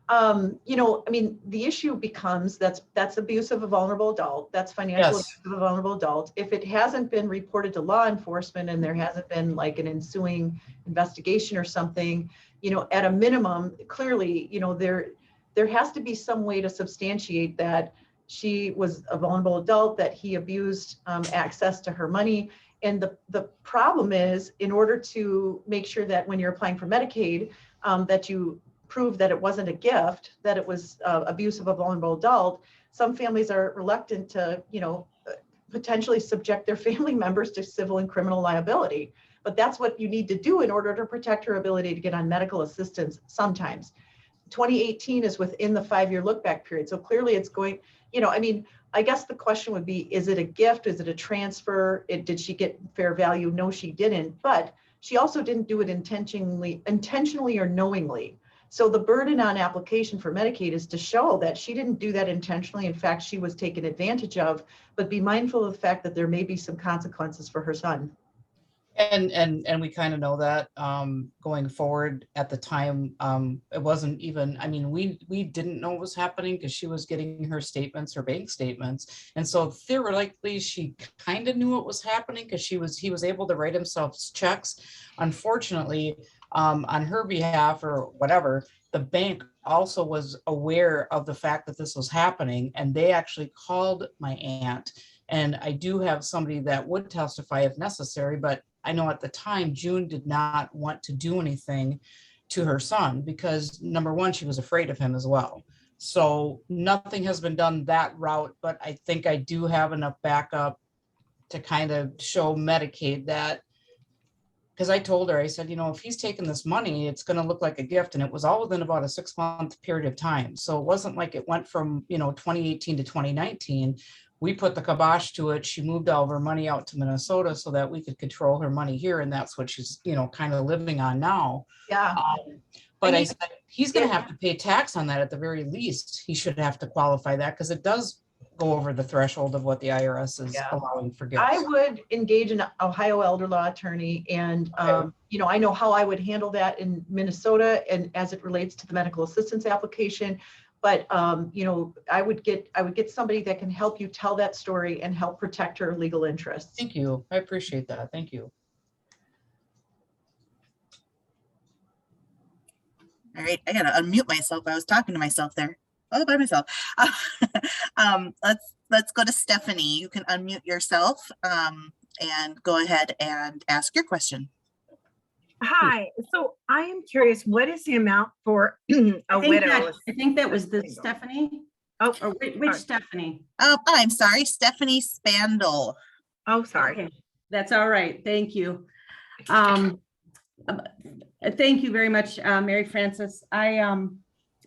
You know, I mean, the issue becomes that's abuse of a vulnerable adult. That's financial Yes. abuse of a vulnerable adult. If it hasn't been reported to law enforcement and there hasn't been like an ensuing investigation or something, you know, at a minimum, clearly, you know, there has to be some way to substantiate that she was a vulnerable adult, that he abused access to her money. And the problem is, in order to make sure that when you're applying for Medicaid, that you prove that it wasn't a gift, that it was abuse of a vulnerable adult, some families are reluctant to, you know, potentially subject their family members to civil and criminal liability. But that's what you need to do in order to protect her ability to get on medical assistance sometimes. 2018 is within the 5-year look back period. So clearly it's going, you know, I mean, I guess the question would be, is it a gift? Is it a transfer? Did she get fair value? No, she didn't. But she also didn't do it intentionally or knowingly. So the burden on application for Medicaid is to show that she didn't do that intentionally. In fact, she was taken advantage of, but be mindful of the fact that there may be some consequences for her son. And we kind of know that going forward. At the time, it wasn't even, I mean, we didn't know what was happening because she was getting her statements, her bank statements. And so theoretically, she kind of knew what was happening because he was able to write himself checks. Unfortunately, on her behalf or whatever, the bank also was aware of the fact that this was happening, and they actually called my aunt. And I do have somebody that would testify if necessary, but I know at the time, June did not want to do anything to her son because, number one, she was afraid of him as well. So nothing has been done that route, but I think I do have enough backup to kind of show Medicaid that, because I told her, I said, you know, if he's taking this money, it's going to look like a gift. And it was all within about a 6-month period of time. So it wasn't like it went from, you know, 2018 to 2019. We put the kibosh to it. She moved all of her money out to Minnesota so that we could control her money here. And that's what she's, you know, kind of living on now. Yeah. But I said, he's going to have to pay tax on that at the very least. He should have to qualify that because it does go over the threshold of what the IRS is allowing for gifts. I would engage an Ohio elder law attorney, and you know, I know how I would handle that in Minnesota and as it relates to the medical assistance application. But you know, I would get somebody that can help you tell that story and help protect her legal interests. Thank you. I appreciate that. Thank you. All right, I gotta unmute myself. I was talking to myself there all by myself. Let's go to Stephanie. You can unmute yourself and go ahead and ask your question. Hi, so I am curious, what is the amount for a widow? I think that was the Stephanie. Oh, Or which Stephanie? Oh, I'm sorry, Stephanie Spandel. oh, sorry. Okay, that's all right. Thank you. Thank you very much, Mary Frances.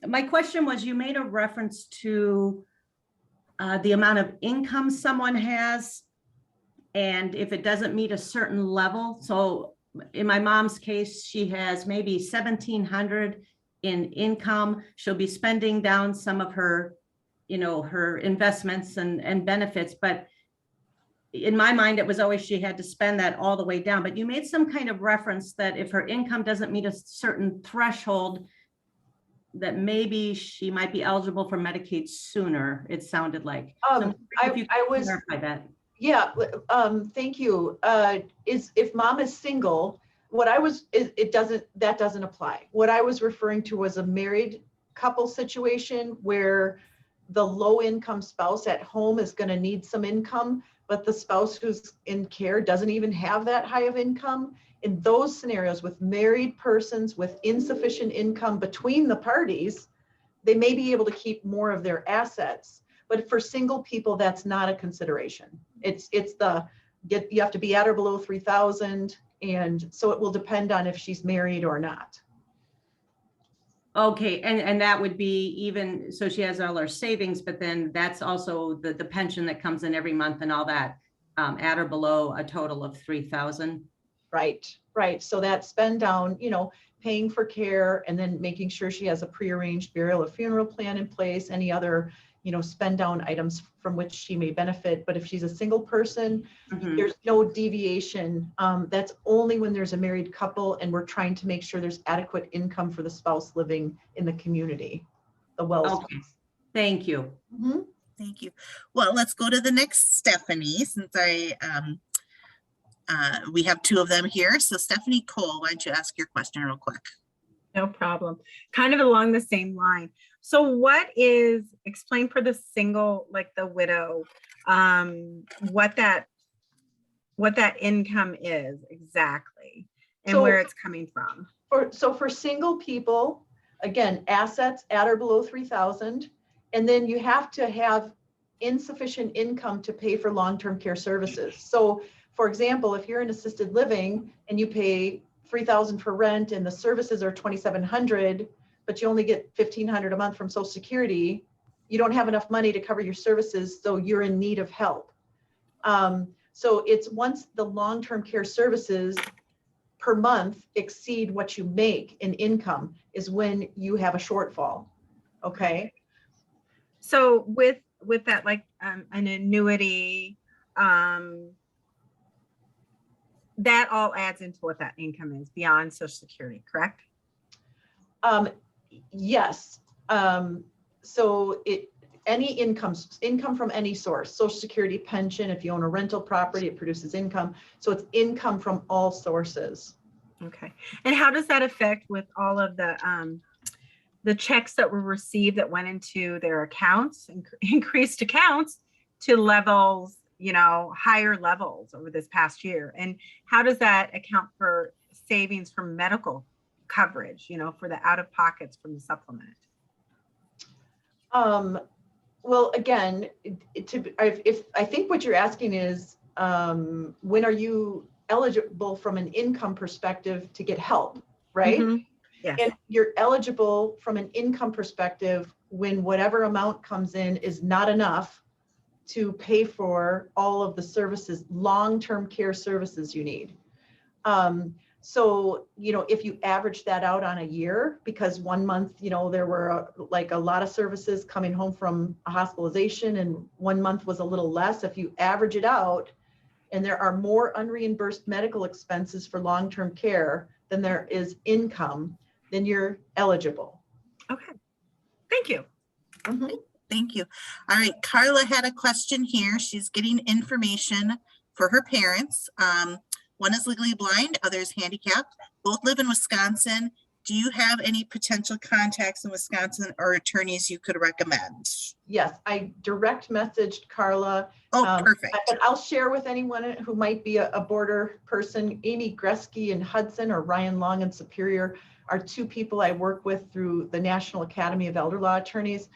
My question was, you made a reference to the amount of income someone has, and if it doesn't meet a certain level. So in my mom's case, she has maybe 1,700 in income. She'll be spending down some of her, you know, her investments and benefits. But in my mind, it was always she had to spend that all the way down. But you made some kind of reference that if her income doesn't meet a certain threshold, that maybe she might be eligible for Medicaid sooner, it sounded like. So I was clarify that. Yeah, thank you. If mom is single, that doesn't apply. What I was referring to was a married couple situation where the low income spouse at home is going to need some income, but the spouse who's in care doesn't even have that high of income. In those scenarios with married persons with insufficient income between the parties, they may be able to keep more of their assets. But for single people, that's not a consideration. You have to be at or below 3,000. And so it will depend on if she's married or not. Okay, and that would be even, so she has all her savings, but then that's also the pension that comes in every month and all that, at or below a total of 3,000. Right. So that spend down, paying for care and then making sure she has a prearranged burial or funeral plan in place, any other, spend down items from which she may benefit. But if she's a single person, Mhm. there's no deviation. That's only when there's a married couple and we're trying to make sure there's adequate income for the spouse living in the community, the well Okay, spouse. thank you. Mhm. Thank you. Well, let's go to the next Stephanie, since we have two of them here. So Stephanie Cole, why don't you ask your question real quick? No problem. Kind of along the same line. So explain for the single, like the widow, what that income is exactly and So- where it's coming from. For single people, again, assets at or below 3,000, and then you have to have insufficient income to pay for long-term care services. So for example, if you're in assisted living and you pay 3,000 for rent and the services are 2,700, but you only get 1,500 a month from Social Security, you don't have enough money to cover your services, so you're in need of help. So it's once the long-term care services per month exceed what you make in income is when you have a shortfall. Okay. So with that, like an annuity, that all adds into what that income is beyond Social Security, correct? Yes. So any income from any source, Social Security, pension, if you own a rental property, it produces income. So it's income from all sources. Okay. And how does that affect with all of the checks that were received that went into their accounts, increased accounts to levels, higher levels over this past year? And how does that account for savings from medical coverage, for the out of pockets from the supplement? Well, again, if I think what you're asking is, when are you eligible from an income perspective to get help, right? Mm-hmm. Yes. And you're eligible from an income perspective when whatever amount comes in is not enough to pay for all of the services, long-term care services you need. So, if you average that out on a year, because 1 month, there were a lot of services coming home from a hospitalization and 1 month was a little less. If you average it out and there are more unreimbursed medical expenses for long-term care than there is income, then you're eligible. Okay. Thank you. Mm-hmm. Thank you. All right, Carla had a question here. She's getting information for her parents. One is legally blind, other is handicapped. Both live in Wisconsin. Do you have any potential contacts in Wisconsin or attorneys you could recommend? Yes, I direct messaged Carla. Oh, perfect. But I'll share with anyone who might be a border person. Amy Gresky in Hudson or Ryan Long in Superior are two people I work with through the National Academy of Elder Law Attorneys,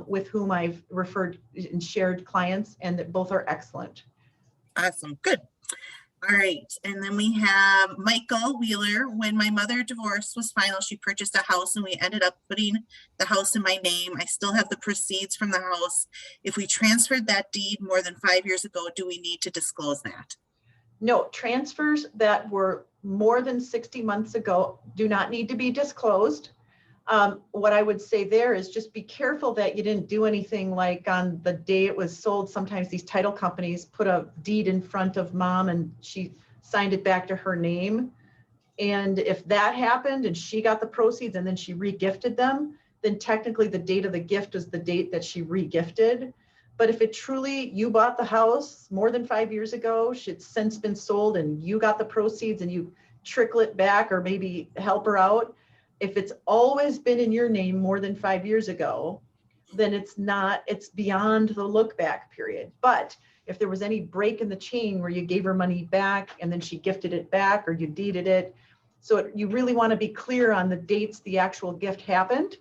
with whom I've referred and shared clients, and that both are excellent. Awesome. Good. All right. And then we have Michael Wheeler. When my mother divorce was final, she purchased a house and we ended up putting the house in my name. I still have the proceeds from the house. If we transferred that deed more than 5 years ago, do we need to disclose that? No, transfers that were more than 60 months ago do not need to be disclosed. What I would say there is just be careful that you didn't do anything like on the day it was sold. Sometimes these title companies put a deed in front of mom and she signed it back to her name. And if that happened and she got the proceeds and then she re-gifted them, then technically the date of the gift is the date that she re-gifted. But if it truly, you bought the house more than 5 years ago, it's since been sold and you got the proceeds and you trickle it back or maybe help her out, if it's always been in your name more than 5 years ago, then it's beyond the look back period. But if there was any break in the chain where you gave her money back and then she gifted it back or you deeded it. So you really want to be clear on the dates the actual gift happened.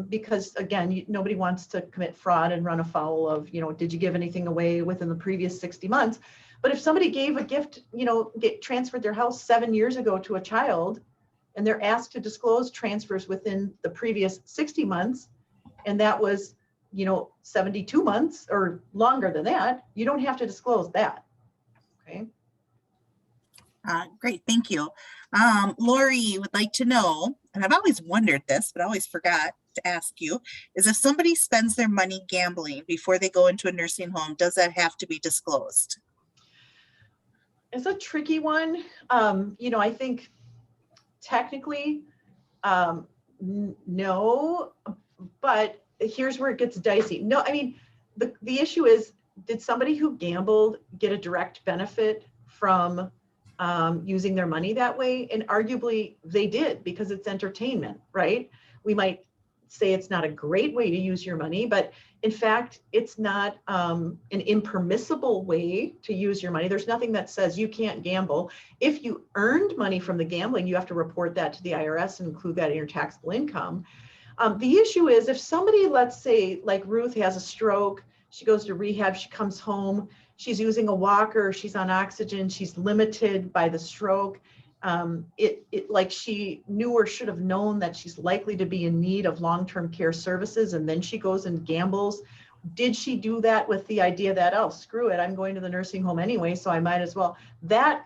Because again, nobody wants to commit fraud and run afoul of, did you give anything away within the previous 60 months? But if somebody gave a gift, transferred their house 7 years ago to a child, and they're asked to disclose transfers within the previous 60 months, and that was, 72 months or longer than that, you don't have to disclose that. Okay. Great, thank you. Lori would like to know, and I've always wondered this, but I always forgot to ask you, is if somebody spends their money gambling before they go into a nursing home, does that have to be disclosed? It's a tricky one. I think technically, no, but here's where it gets dicey. No, I mean, the issue is, did somebody who gambled get a direct benefit from using their money that way? And arguably they did, because it's entertainment, right? We might say it's not a great way to use your money, but in fact, it's not an impermissible way to use your money. There's nothing that says you can't gamble. If you earned money from the gambling, you have to report that to the IRS and include that in your taxable income. The issue is, if somebody, let's say like Ruth, has a stroke, she goes to rehab, she comes home, she's using a walker, she's on oxygen, she's limited by the stroke. Like she knew or should have known that she's likely to be in need of long-term care services, and then she goes and gambles. Did she do that with the idea that, oh, screw it, I'm going to the nursing home anyway, so I might as well? That,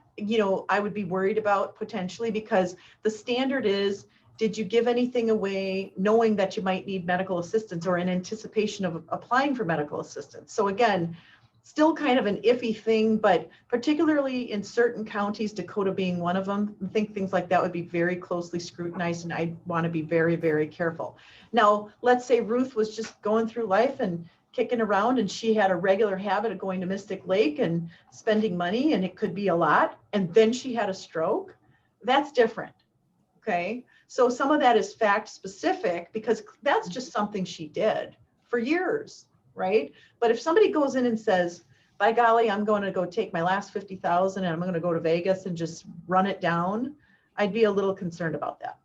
I would be worried about potentially, because the standard is, did you give anything away knowing that you might need medical assistance or in anticipation of applying for medical assistance? So again, still kind of an iffy thing, but particularly in certain counties, Dakota being one of them, I think things like that would be very closely scrutinized, and I want to be very, very careful. Now, let's say Ruth was just going through life and kicking around, and she had a regular habit of going to Mystic Lake and spending money, and it could be a lot, and then she had a stroke. That's different, okay? So some of that is fact specific, because that's just something she did for years, right? But if somebody goes in and says, by golly, I'm going to go take my last 50,000 and I'm going to go to Vegas and just run it down, I'd be a little concerned about that.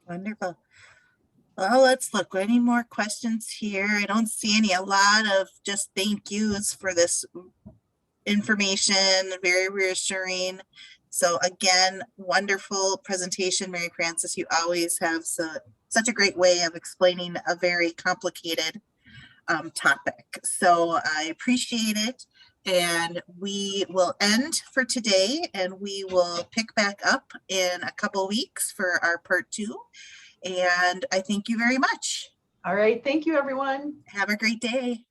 Wonderful. Well, let's look. Any more questions here? I don't see any. A lot of just thank yous for this information, very reassuring. So again, wonderful presentation, Mary Frances. You always have such a great way of explaining a very complicated topic. So I appreciate it. And we will end for today, and we will pick back up in a couple weeks for our part 2. And I thank you very much. All right. Thank you, everyone. Have a great day.